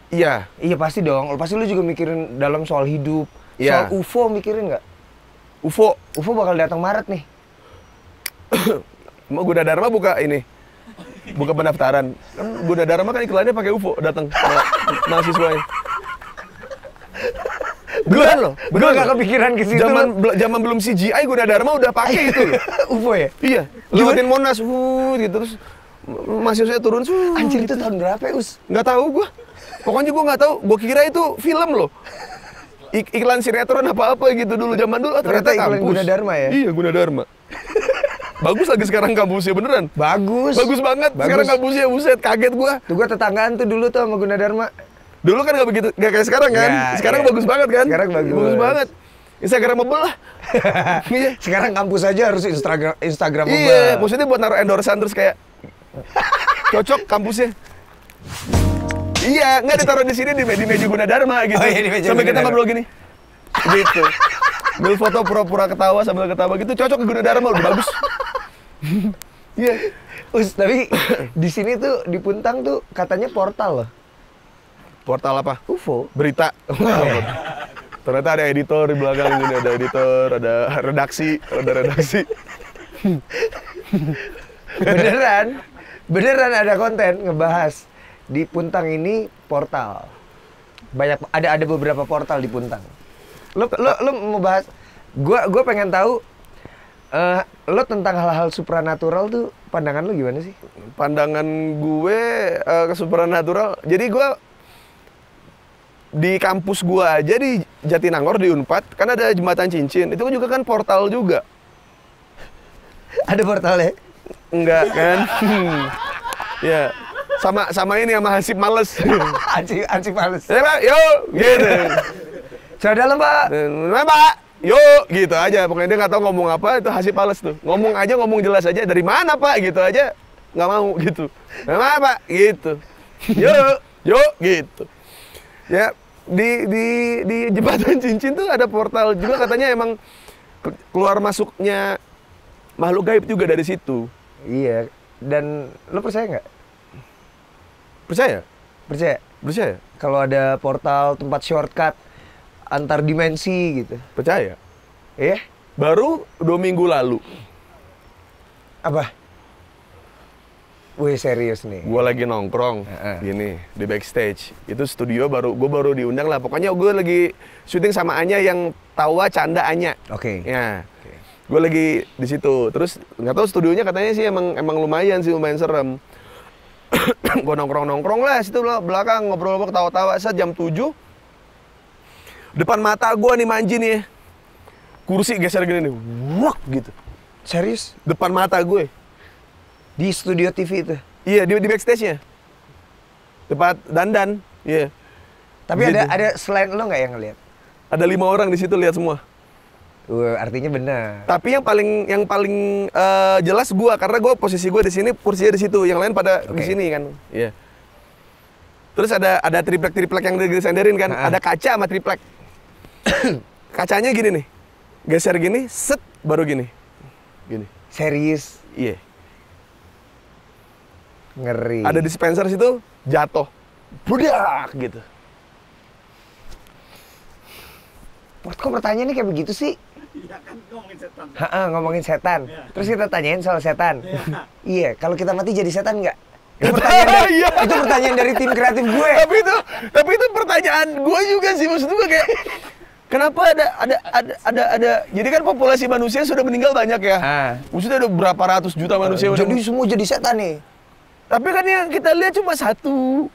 Iya. Iya pasti dong. Pasti lu juga mikirin dalam soal hidup. Iya. Soal UFO mikirin nggak? UFO bakal datang Maret nih. mau Gunadarma buka pendaftaran. Kan Gunadarma kan iklannya pakai UFO datang mahasiswanya. Beneran loh, Gue gak kepikiran ke situ. Zaman belum CGI Gunadarma udah pakai itu loh. UFO ya? Iya, lewatin Monas, gitu terus mahasiswanya turun. Anjir itu tahun berapa ya, Us? Nggak tahu gua. Pokoknya gua nggak tahu. Gua kira itu film loh. Iklan sinetron apa gitu dulu zaman dulu. Ternyata iklan kampus. Gunadarma ya? Iya, Gunadarma. Bagus lagi sekarang kampusnya beneran. Bagus Banget. Bagus. Sekarang kampusnya buset, kaget gua. Tuh gue tetanggaan tuh dulu tuh sama Gunadarma. Dulu kan nggak begitu, nggak kayak sekarang kan. Ya, Sekarang iya. bagus banget kan. Sekarang bagus. Bagus banget. Instagramable lah. Iya. Sekarang kampus aja harus Instagramable. Iya, maksudnya buat naruh endorsean terus kayak cocok kampusnya. Iya, nggak ditaruh di sini di meja Gunadarma gitu. Oh, iya, di meja Sampai kita Gunadarma. ngobrol gini. Gitu. Ambil foto pura-pura ketawa sambil ketawa gitu, cocok ke Gunadarma udah bagus. Iya. Us, tapi di sini tuh di Puntang tuh katanya portal loh. Portal apa? UFO. Berita. Ternyata ada editor di belakang ini, ada editor, ada redaksi. Beneran ada konten ngebahas di Puntang ini portal. Banyak ada beberapa portal di Puntang. Lo mau bahas? Gua pengen tahu lo tentang hal-hal supranatural tuh pandangan lo gimana sih? Pandangan gue ke supranatural. Jadi gue di kampus gue aja di Jatinangor di Unpad kan ada jembatan cincin. Itu juga kan portal juga. Ada portalnya? Enggak kan? Ya. Sama ini sama Hasib Males. Anjing males. Ya Pak, yuk gitu. Coba dalam Pak. Pak, yuk gitu aja. Pokoknya dia nggak tahu ngomong apa, itu Hasib Males tuh. Ngomong jelas aja. Dari mana Pak? Gitu aja. Nggak mau gitu. Dari mana Pak? Gitu. Yuk gitu. Ya di jembatan cincin tuh ada portal juga katanya emang keluar masuknya makhluk gaib juga dari situ. Iya. Dan lo percaya nggak? Percaya? Percaya. Kalau ada portal tempat shortcut antar dimensi gitu. Percaya. Iya? Baru 2 minggu lalu Apa? Wih serius nih. gue lagi nongkrong gini di backstage. Itu studio gue baru diundang lah. Pokoknya gue lagi syuting sama Anya yang tawa canda Anya. Oke. Ya. Gue lagi di situ. Terus nggak tahu studionya katanya sih emang lumayan serem. Gue nongkrong lah situ belakang ngobrol ketawa-tawa. Saat jam 7 depan mata gue nih Manji nih. Kursi geser gini nih. Wak gitu. Serius? Depan mata gue. Di studio TV itu? Iya, di backstage-nya. Tempat dandan. Iya. Tapi Di situ. ada selain lo nggak yang ngeliat? Ada 5 orang di situ lihat semua. Artinya benar. Tapi yang paling jelas gua karena posisi gua di sini, kursinya di situ. Yang lain pada di sini kan. Iya. Terus ada triplek yang disenderin kan. Ada kaca sama triplek. Kacanya gini nih. Geser gini, set baru gini. Gini. Serius? Iya. Ngeri. Ada dispenser situ jatuh. Budak gitu. Kok pertanyaannya kayak begitu sih? Iya kan ngomongin setan. Ngomongin setan. Iya. Terus kita tanyain soal setan. Iya. Iya, kalau kita mati jadi setan nggak? Itu pertanyaan dari, Iya. itu pertanyaan dari tim kreatif gue. tapi itu pertanyaan gue juga sih, maksud gue kayak kenapa ada jadi kan populasi manusia sudah meninggal banyak ya. Maksudnya ada berapa ratus juta manusia udah. Jadi semua jadi setan nih. Tapi kan yang kita lihat cuma 1, 2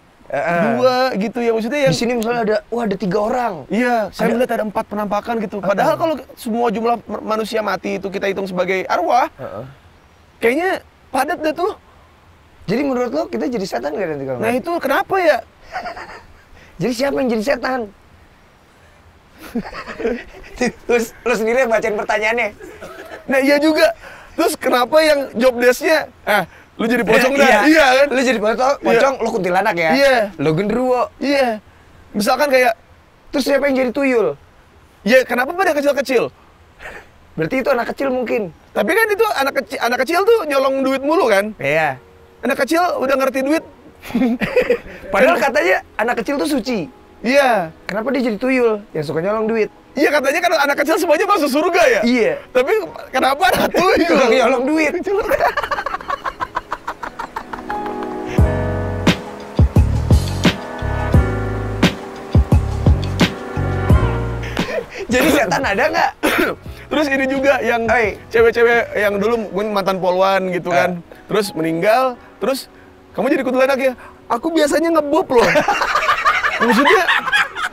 gitu ya, maksudnya yang Di sini misalnya ada 3 orang. iya, saya melihat ada 4 penampakan gitu. Padahal kalau semua jumlah manusia mati itu kita hitung sebagai arwah, kayaknya padat dah tuh. Jadi menurut lo kita jadi setan nggak nanti kalau? Nah itu kenapa ya? Jadi siapa yang jadi setan? Terus lo sendiri yang bacain pertanyaannya. Nah iya juga. Terus kenapa yang job desk-nya, lu jadi pocong dah? Iya kan? Lo jadi pocong, lo kuntilanak ya? Iya. Lo genderuwo. Iya. Misalkan kayak, Terus siapa yang jadi tuyul? ya kenapa pada kecil-kecil? Berarti itu anak kecil mungkin. Tapi kan itu anak kecil tuh nyolong duit mulu kan? Iya. Anak kecil udah ngerti duit. Padahal katanya anak kecil tuh suci. Iya. Kenapa dia jadi tuyul yang suka nyolong duit? Iya katanya kan anak kecil semuanya masuk surga ya? Iya. Tapi kenapa ada tuyul? Suka nyolong duit. Jadi setan ada nggak? Terus ini juga yang Oi. cewek-cewek yang dulu mungkin mantan polwan gitu kan. Terus meninggal, terus kamu jadi kuntilanak ya? Aku biasanya ngebob loh. Maksudnya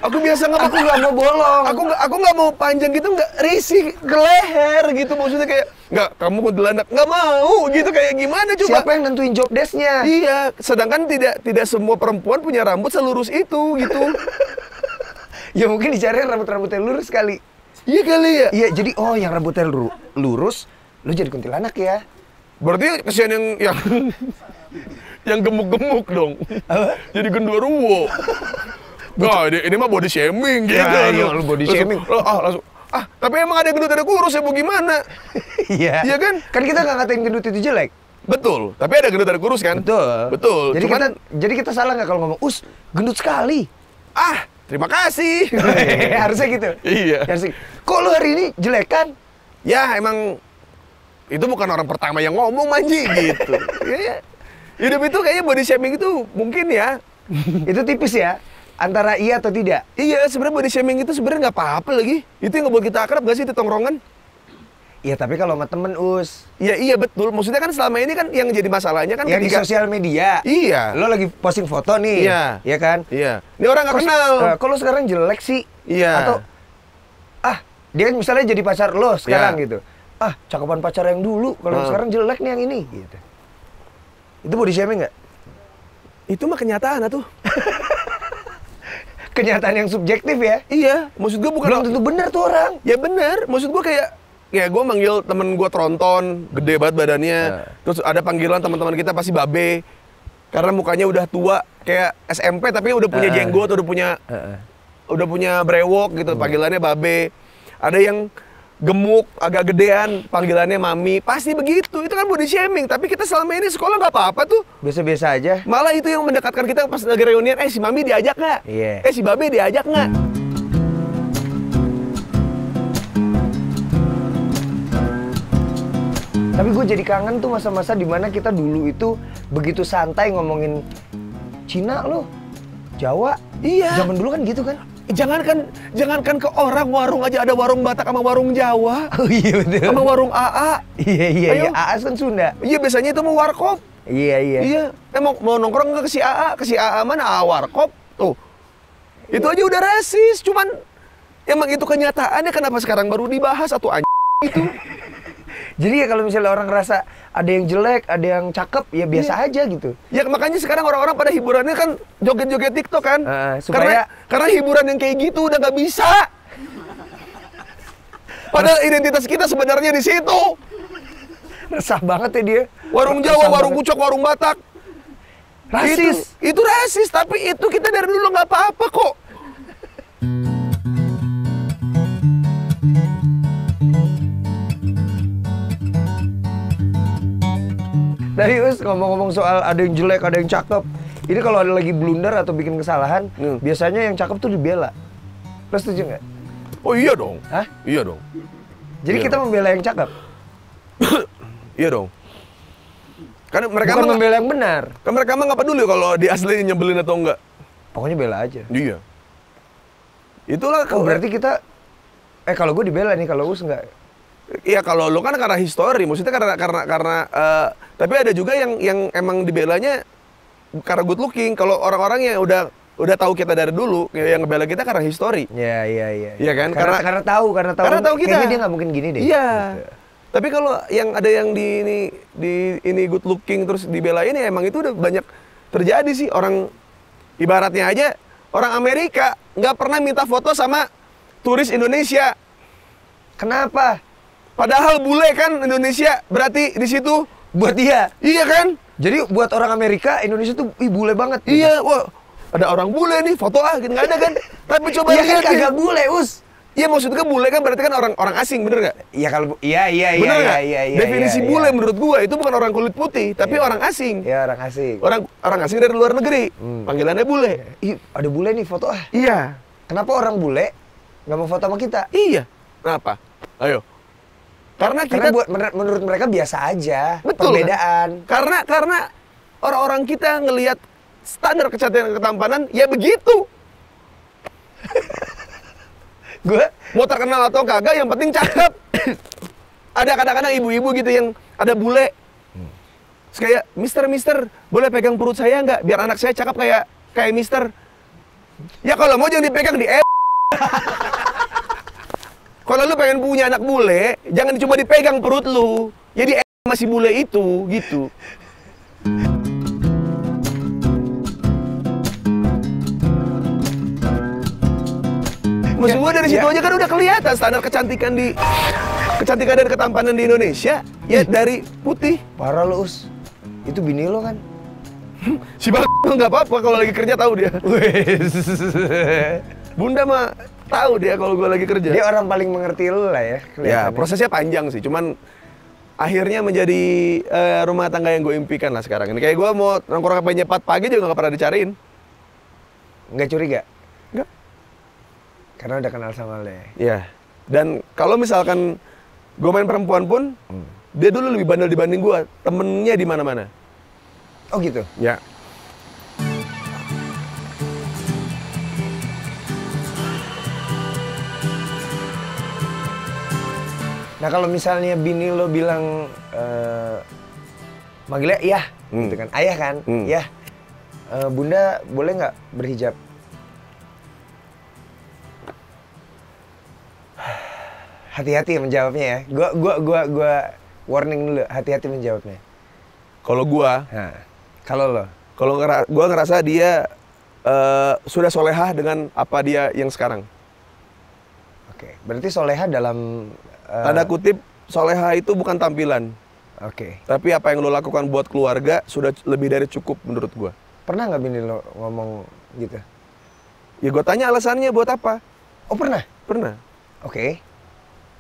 aku biasa Aku nggak mau bolong. aku nggak mau panjang gitu, nggak risih ke leher gitu, maksudnya kayak nggak, kamu kuntilanak nggak mau gitu, kayak gimana coba? Siapa yang nentuin job desk-nya? Iya, sedangkan tidak semua perempuan punya rambut selurus itu gitu. Ya mungkin dicari rambut-rambutnya lurus kali. Iya kali ya. Iya, jadi yang rambutnya lurus, lu jadi kuntilanak ya. Berarti kesian yang yang gemuk-gemuk dong. Apa? Jadi genderuwo. Nah, ini mah body shaming gitu. Ya, iya, lu body shaming. Langsung. Tapi emang ada gendut ada kurus ya, bu gimana? Iya. Iya kan? Kan kita nggak ngatain gendut itu jelek. Betul. Tapi ada gendut ada kurus kan? Betul. Jadi kita salah nggak kalau ngomong, gendut sekali. Terima kasih. Harusnya gitu. Iya. Harusnya. Kok lu hari ini jelek kan? Ya emang itu bukan orang pertama yang ngomong, Manji gitu. Kayaknya hidup itu kayaknya body shaming itu mungkin ya. Itu tipis ya. Antara iya atau tidak. Iya, sebenarnya body shaming itu sebenarnya nggak apa-apa lagi. Itu yang ngebuat kita akrab gak sih di tongkrongan? Iya, tapi kalau sama temen Iya betul. Maksudnya kan selama ini kan yang jadi masalahnya kan yang di sosial media. Iya. Lo lagi posting foto nih. Iya. Iya kan? Iya. Ini orang nggak kenal. Kok lo sekarang jelek sih? Iya. Atau dia kan misalnya jadi pacar lo sekarang Iya. gitu. Cakapan pacar yang dulu, kalau sekarang jelek nih yang ini gitu. Itu body shaming nggak? Itu mah kenyataan tuh. Kenyataan yang subjektif ya? Iya. Maksud gue bukan. Belum tentu benar tuh orang. Ya benar. Maksud gue kayak ya gue manggil temen gue tronton, gede banget badannya. Terus ada panggilan teman-teman kita pasti babe. Karena mukanya udah tua, kayak SMP tapi udah punya jenggot, udah punya brewok gitu, panggilannya babe. Ada yang gemuk, agak gedean, panggilannya mami. Pasti begitu, itu kan body shaming. Tapi kita selama ini sekolah nggak apa-apa tuh. Biasa-biasa aja. Malah itu yang mendekatkan kita pas lagi reunian, si mami diajak nggak? Iya. Si babe diajak nggak? Tapi gue jadi kangen tuh masa-masa dimana kita dulu itu begitu santai ngomongin Cina lo, Jawa. Iya. Zaman dulu kan gitu kan? Jangankan ke orang, warung aja ada warung Batak sama warung Jawa. Oh iya betul. Sama warung AA. Iya. Ayo. AA kan Sunda. Iya biasanya itu mau warkop. Iya. Iya. Mau nongkrong nggak ke si AA? Ke si AA mana? AA warkop. Tuh. Itu aja udah rasis. Cuman emang itu kenyataannya, kenapa sekarang baru dibahas atau itu? Jadi ya kalau misalnya orang ngerasa ada yang jelek, ada yang cakep, ya biasa aja gitu. Ya makanya sekarang orang-orang pada hiburannya kan joget-joget TikTok kan. Supaya karena hiburan yang kayak gitu udah nggak bisa. Padahal identitas kita sebenarnya di situ. resah banget ya dia. Warung Jawa, warung Ucok, warung Batak. Rasis. Itu rasis, tapi itu kita dari dulu nggak apa-apa kok. Tadi Us ngomong-ngomong soal ada yang jelek, ada yang cakep. Ini kalau ada lagi blunder atau bikin kesalahan, biasanya yang cakep tuh dibela. Lo setuju nggak? Oh iya dong. Hah? Iya dong. Jadi Iya kita dong. membela yang cakep? Iya dong. Karena mereka bukan membela yang benar. Kan mereka mah nggak peduli kalau di asli nyebelin atau enggak. Pokoknya bela aja. Iya. Itulah Berarti kita kalau gue dibela nih, kalau Us enggak. Iya, kalau lu kan karena history, maksudnya karena tapi ada juga yang emang dibelanya karena good looking. Kalau orang-orang yang udah tahu kita dari dulu, yang ngebela kita karena history. Iya. Iya kan? Karena tahu kita. Kayaknya dia nggak mungkin gini deh. Iya. Gitu. Tapi kalau yang ada yang di ini good looking terus dibelain ya emang itu udah banyak terjadi sih. Orang ibaratnya aja orang Amerika nggak pernah minta foto sama turis Indonesia. Kenapa? Padahal bule kan Indonesia, berarti di situ Buat dia. iya kan? Jadi buat orang Amerika, Indonesia tuh bule banget. Gitu. Iya, wah ada orang bule nih foto gitu nggak ada kan? Tapi coba Iya kan lihat kagak bule, Us. Iya maksudnya bule kan berarti kan orang asing, bener nggak? Iya kalau iya. Bener nggak? Definisi bule iya. menurut gua itu bukan orang kulit putih, tapi orang asing. Iya, orang asing. Orang asing dari luar negeri. Panggilannya bule. Ih, ada bule nih foto ah. Iya. Kenapa orang bule nggak mau foto sama kita? Iya. Kenapa? Ayo. Karena kita Menurut mereka biasa aja. Betul, perbedaan. Karena orang-orang kita ngelihat standar kecantikan ketampanan ya begitu. Gue Mau terkenal atau kagak yang penting cakep. Ada kadang-kadang ibu-ibu gitu yang ada bule. Terus kayak, Mister, boleh pegang perut saya nggak? Biar anak saya cakep kayak Mister. Ya kalau mau jangan dipegang di Kalau lu pengen punya anak bule, jangan coba dipegang perut lu. Jadi masih bule itu, gitu. Maksud gua dari situ aja kan udah kelihatan standar kecantikan dan ketampanan di Indonesia ya dari putih. parah lo, Us. Itu bini lo kan? Si bang nggak apa-apa kalau lagi kerja tahu dia. Bunda mah tahu dia kalau gua lagi kerja. Dia orang paling mengerti lo lah ya. Ya kelihatannya. prosesnya panjang sih, cuman akhirnya menjadi rumah tangga yang gue impikan lah sekarang ini. Kayak gua mau nongkrong sampai 4 pagi juga nggak pernah dicariin. Nggak curiga? Nggak. Karena udah kenal sama lo ya. Iya. Dan kalau misalkan gue main perempuan pun, dia dulu lebih bandel dibanding gue. Temennya di mana-mana. Oh gitu? Ya. Nah kalau misalnya bini lo bilang manggilnya iya, gitu kan, ayah kan, ya, bunda boleh nggak berhijab? Hati-hati menjawabnya ya. Gua warning dulu, hati-hati menjawabnya. Kalau gua, Nah, kalau lo, gua ngerasa dia sudah solehah dengan apa dia yang sekarang. oke. Berarti soleha dalam Tanda kutip, solehah itu bukan tampilan. Oke. Tapi apa yang lo lakukan buat keluarga sudah lebih dari cukup menurut gua. Pernah nggak bini lo ngomong gitu? Ya gua tanya alasannya buat apa. Oh pernah? Pernah. Oke.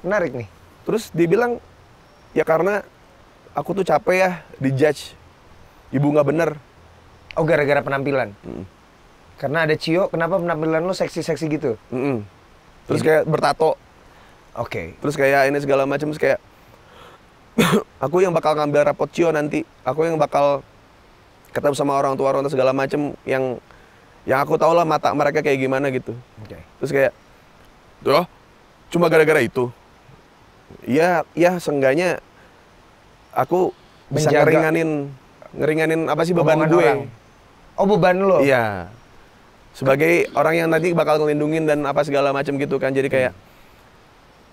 Menarik nih. Terus dia bilang, ya karena aku tuh capek ya dijudge. Ibu nggak bener. Oh gara-gara penampilan? Karena ada Cio, kenapa penampilan lo seksi-seksi gitu? Terus kayak bertato. Oke. Terus kayak ini segala macam, terus kayak aku yang bakal ngambil rapot Cio nanti. Aku yang bakal ketemu sama orang tua segala macam yang aku tahu lah mata mereka kayak gimana gitu. Oke. Terus kayak, tuh, cuma gara-gara itu. Ya seenggaknya aku bisa Menjaga ngeringanin apa sih beban omongan gue. orang. Oh beban lo? Iya. Sebagai orang yang nanti bakal ngelindungin dan apa segala macam gitu kan. Jadi kayak,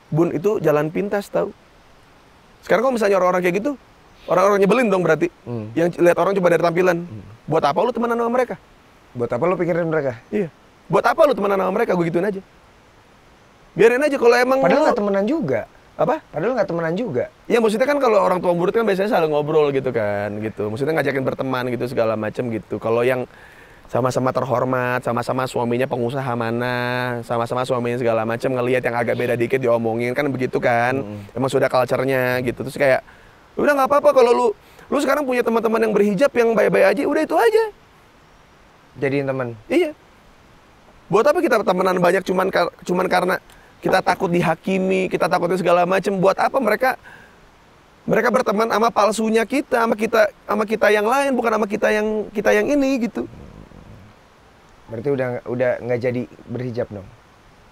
Bun itu jalan pintas tahu. Sekarang kalau misalnya orang-orang kayak gitu, orang-orang nyebelin dong berarti. Yang lihat orang coba dari tampilan. Buat apa lu temenan sama mereka? Buat apa lo pikirin mereka? Iya. Buat apa lu temenan sama mereka? Gue gituin aja. Biarin aja kalau emang Padahal nggak temenan juga. Apa? Padahal nggak temenan juga. Ya maksudnya kan kalau orang tua murid kan biasanya selalu ngobrol gitu kan, gitu. Maksudnya ngajakin berteman gitu segala macam gitu. Kalau yang sama-sama terhormat, sama-sama suaminya pengusaha mana, sama-sama suaminya segala macam, ngelihat yang agak beda dikit diomongin kan begitu kan. Emang sudah culture-nya gitu. Terus kayak udah nggak apa-apa kalau lu sekarang punya teman-teman yang berhijab yang baik-baik aja, udah itu aja. Jadiin teman. Iya. Buat apa kita temenan banyak cuman karena kita takut dihakimi, kita takutnya segala macam. Buat apa mereka Mereka berteman sama palsunya kita, sama kita yang lain, bukan sama kita yang ini gitu. Berarti udah nggak jadi berhijab dong?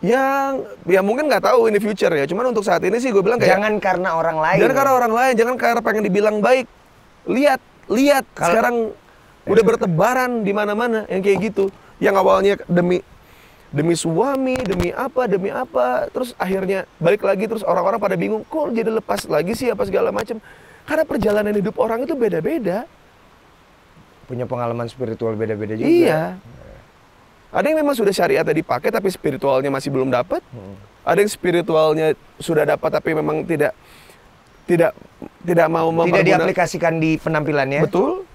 Ya mungkin nggak tahu ini future ya. Cuman untuk saat ini sih gue bilang kayak jangan karena orang lain. Jangan karena orang lain, jangan karena pengen dibilang baik. Lihat sekarang udah bertebaran di mana-mana yang kayak gitu. Yang awalnya demi suami, demi apa, terus akhirnya balik lagi, terus orang-orang pada bingung, kok jadi lepas lagi sih apa segala macam. Karena perjalanan hidup orang itu beda-beda. Punya pengalaman spiritual beda-beda juga. Iya. Ada yang memang sudah syariatnya dipakai tapi spiritualnya masih belum dapat. Ada yang spiritualnya sudah dapat tapi memang tidak mau tidak diaplikasikan di penampilannya. Betul.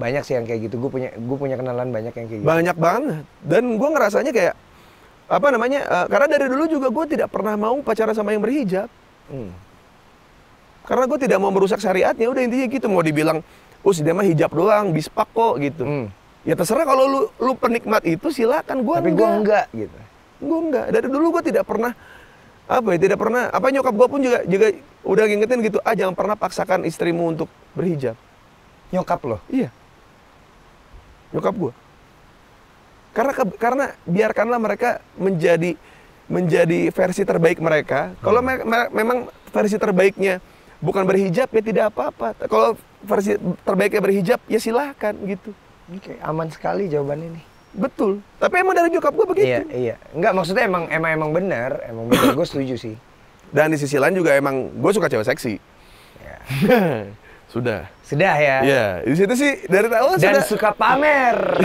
Banyak sih yang kayak gitu. Gue punya kenalan banyak yang kayak gitu. Banyak banget. Dan gue ngerasanya kayak karena dari dulu juga gue tidak pernah mau pacaran sama yang berhijab. Karena gue tidak mau merusak syariatnya. Udah intinya gitu, mau dibilang dia mah hijab doang, bispak kok gitu. Ya terserah, kalau lu penikmat itu silakan, tapi gue enggak gitu. Gue enggak. Dari dulu gue tidak pernah nyokap gue pun juga udah ngingetin gitu, jangan pernah paksakan istrimu untuk berhijab. Nyokap lo? Iya. Nyokap gue. Karena biarkanlah mereka menjadi versi terbaik mereka. Kalau memang versi terbaiknya bukan berhijab, ya tidak apa-apa. Kalau versi terbaiknya berhijab, ya silahkan gitu. Oke, aman sekali jawabannya nih. Betul. Tapi emang dari nyokap gue begitu. Iya. Enggak, maksudnya emang benar. Emang benar, gue setuju sih. Dan di sisi lain juga emang gue suka cewek seksi. Ya. Sudah ya. Iya, di situ sih dari awal dan suka pamer.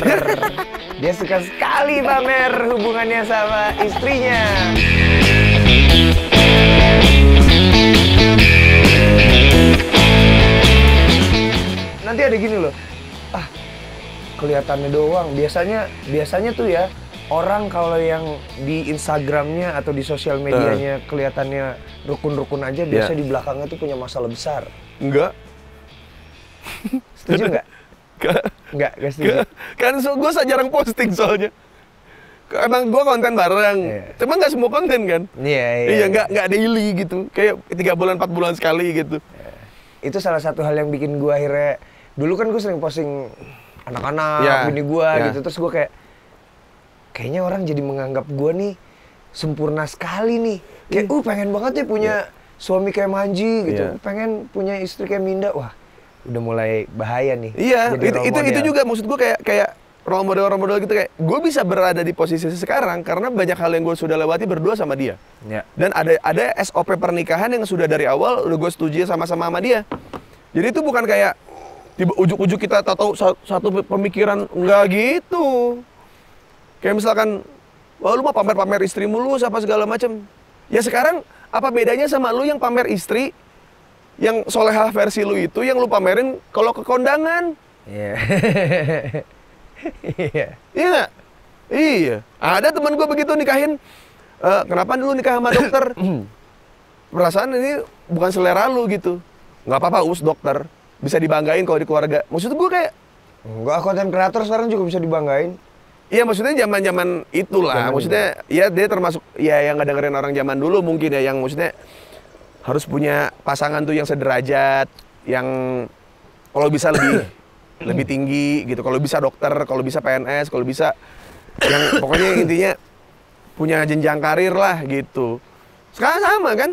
Dia suka sekali pamer hubungannya sama istrinya. Nanti ada gini loh. Kelihatannya doang. Biasanya tuh ya, orang kalau yang di Instagramnya atau di sosial medianya kelihatannya rukun-rukun aja, biasa di belakangnya tuh punya masalah besar. Enggak. Setuju nggak? Enggak setuju. Kan gue jarang posting soalnya. Emang gue konten bareng, cuma nggak semua konten kan? Iya, nggak daily gitu, kayak 3 bulan 4 bulan sekali gitu. Itu salah satu hal yang bikin gue akhirnya, dulu kan gue sering posting anak-anak, bini gue gitu, terus gue kayaknya orang jadi menganggap gue nih sempurna sekali nih, kayak pengen banget ya punya suami kayak Manji gitu, pengen punya istri kayak Minda, wah udah mulai bahaya nih. Iya, itu juga maksud gue kayak role model gitu, kayak gue bisa berada di posisi sekarang karena banyak hal yang gue sudah lewati berdua sama dia. Dan ada SOP pernikahan yang sudah dari awal udah gue setuju sama dia. Jadi itu bukan kayak ujuk-ujuk kita tahu satu pemikiran, enggak gitu. Kayak misalkan, lu mau pamer istri mulu apa segala macam. Ya sekarang apa bedanya sama lu yang pamer istri, yang solehah versi lu itu yang lu pamerin kalau ke kondangan? Iya. Iya nggak? Iya. Ada teman gue begitu nikahin. Kenapa dulu nikah sama dokter? Perasaan ini bukan selera lu gitu. Nggak apa-apa, dokter. Bisa dibanggain kalau di keluarga. Maksud gue kayak, enggak, konten kreator sekarang juga bisa dibanggain. Iya, maksudnya zaman-zaman itulah. Maksudnya ya dia termasuk ya yang nggak dengerin orang zaman dulu mungkin ya, yang maksudnya harus punya pasangan tuh yang sederajat, yang kalau bisa lebih tinggi gitu. Kalau bisa dokter, kalau bisa PNS, kalau bisa yang pokoknya intinya punya jenjang karir lah gitu. Sekarang sama kan?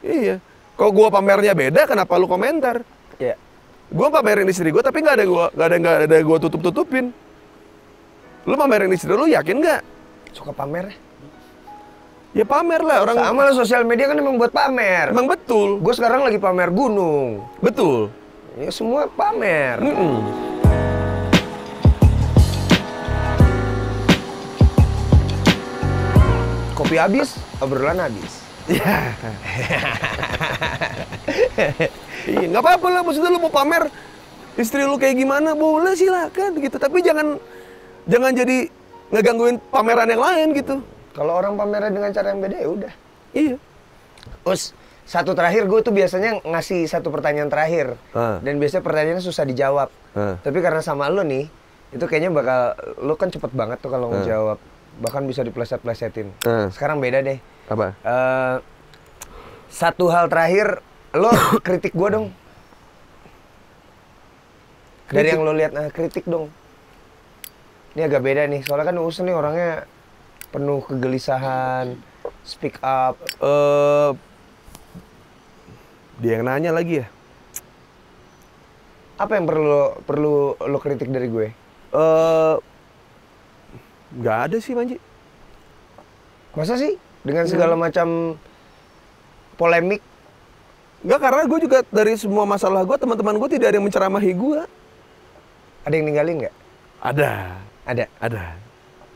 Iya. Kalau gua pamernya beda, kenapa lu komentar? Iya. Gue pamerin istri gue, tapi nggak ada gue tutupin. Lu pamerin istri lu, yakin nggak? Suka pamer? Ya pamer lah orang. Sama lah, sosial media kan emang buat pamer. Emang betul. Gue sekarang lagi pamer gunung. Betul. Ya semua pamer. Kopi habis, obrolan habis. Ya. Iya, nggak apa-apa lah, maksudnya lu mau pamer istri lu kayak gimana, boleh silakan gitu, tapi jangan jadi ngegangguin pameran yang lain gitu. Kalau orang pameran dengan cara yang beda ya udah. Iya. Terus satu terakhir, gue tuh biasanya ngasih satu pertanyaan terakhir, dan biasanya pertanyaannya susah dijawab. Tapi karena sama lo nih, itu kayaknya lo kan cepet banget tuh kalau ngejawab, bahkan bisa dipleset-plesetin. Sekarang beda deh. Apa? Satu hal terakhir, Lo kritik gue dong. Dari yang lo lihat, kritik dong. Ini agak beda nih, soalnya kan Uus nih orangnya penuh kegelisahan, speak up. Dia yang nanya lagi ya. Apa yang perlu lo kritik dari gue? Nggak ada sih, Manji. Masa sih? Dengan segala macam polemik? Nggak, karena gue juga dari semua masalah gue, teman-teman gue tidak ada yang menceramahi gue. Ada yang ninggalin nggak? Ada. Ada.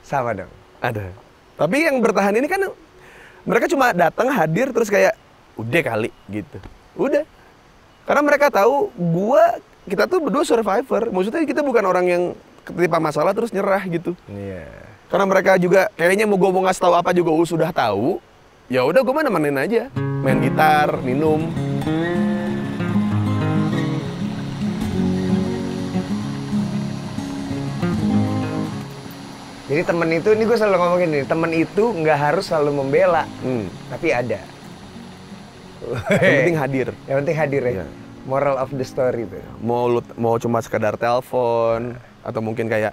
Sama dong. Ada. Tapi yang bertahan ini kan mereka cuma datang, hadir, terus kayak udah kali gitu. Udah. Karena mereka tahu kita tuh berdua survivor. Maksudnya kita bukan orang yang ketimpa masalah terus nyerah gitu. Iya. Karena mereka juga kayaknya mau gue mau ngasih tahu apa juga sudah tahu. Ya udah gue mah nemenin aja. Main gitar, minum. Jadi temen itu, ini gue selalu ngomongin nih, temen itu nggak harus selalu membela, tapi ada. Yang penting hadir. Yang penting hadir ya. Iya. Moral of the story itu. Mau cuma sekedar telepon atau mungkin kayak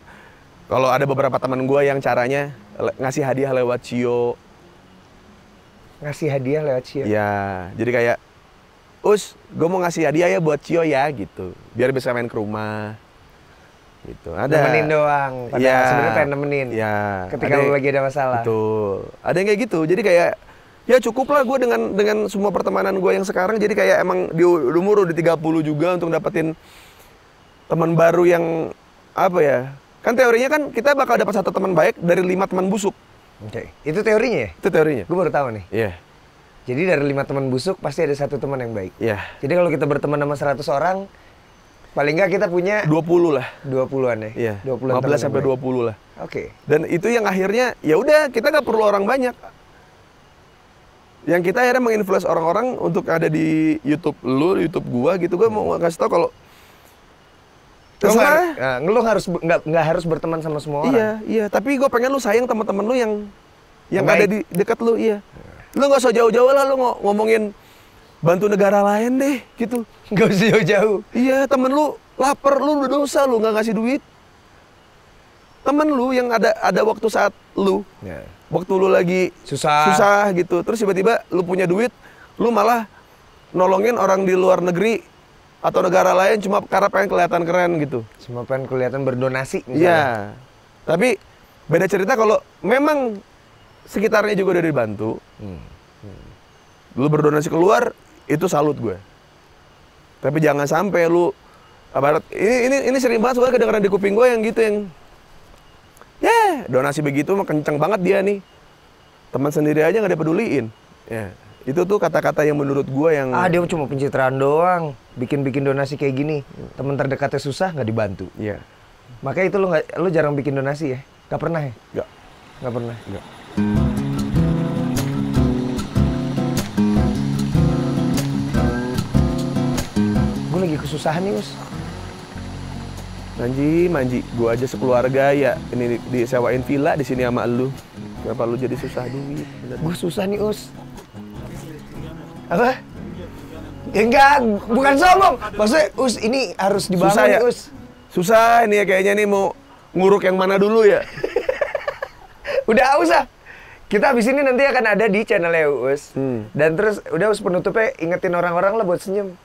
kalau ada beberapa teman gue yang caranya ngasih hadiah lewat Cio. Ngasih hadiah lewat Cio? Ya, jadi kayak Us, gue mau ngasih hadiah ya buat Cio ya gitu, biar bisa main ke rumah. Gitu. Ada. Nemenin doang, padahal ya, sebenarnya pengen nemenin. Ya. Ketika lu lagi ada masalah. Betul. Ada yang kayak gitu. Jadi kayak ya cukup lah gue dengan semua pertemanan gue yang sekarang. Jadi kayak emang di umur udah 30 juga untuk dapetin teman baru yang apa ya? Kan teorinya kan kita bakal dapat satu teman baik dari 5 teman busuk. Oke. Itu teorinya ya? Itu teorinya. Gue baru tahu nih. Iya. Jadi dari 5 teman busuk pasti ada satu teman yang baik. Iya. Jadi kalau kita berteman sama 100 orang, paling nggak kita punya 20 lah. 20-an ya? Iya. 20-an 15 sampai 20 lah. Oke. Dan itu yang akhirnya ya udah kita nggak perlu orang banyak. Yang kita akhirnya menginfluence orang-orang untuk ada di YouTube lu, YouTube gua gitu. Gua mau kasih tau kalau Lu harus nggak harus berteman sama semua orang. Iya. Tapi gue pengen lu sayang teman-teman lu yang ada baik. di dekat lu, iya. Lu nggak usah jauh-jauh lah, lu ngomongin bantu negara lain deh, gitu. Nggak usah jauh-jauh. Iya, temen lu lapar, lu berdosa, lu nggak ngasih duit. Temen lu yang ada waktu saat lu, waktu lu lagi susah gitu, terus tiba-tiba lu punya duit, lu malah nolongin orang di luar negeri atau negara lain cuma karena pengen kelihatan keren gitu. Cuma pengen kelihatan berdonasi misalnya. Iya. Tapi beda cerita kalau memang sekitarnya juga udah dibantu. Lu berdonasi keluar, itu salut gue. Tapi jangan sampai lu ini sering banget soalnya kedengeran di kuping gue yang gitu yang donasi begitu mah kenceng banget dia nih. Teman sendiri aja nggak dipeduliin. Ya. Itu tuh kata-kata yang menurut gue yang dia cuma pencitraan doang, bikin donasi kayak gini. Teman terdekatnya susah nggak dibantu. Iya. Makanya itu lu jarang bikin donasi ya? Nggak pernah ya? Nggak pernah. Nggak. Gue lagi kesusahan nih, Us. Manji, gue aja sekeluarga ya ini disewain villa di sini sama lu. Kenapa lu jadi susah duit? Gue susah nih, Us. Apa? Ya enggak, bukan sombong. Maksudnya, Us, ini harus dibangun Susah ya? nih, Us. Susah ini ya kayaknya nih mau nguruk yang mana dulu ya. Udah usah. Kita habis ini nanti akan ada di channelnya Us. Dan terus udah Us penutupnya ingetin orang-orang lah buat senyum.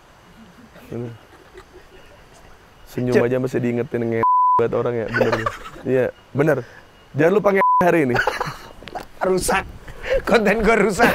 Senyum aja masih diingetin buat orang ya, bener. Iya, bener. Jangan lupa hari ini. Rusak. Konten gue rusak.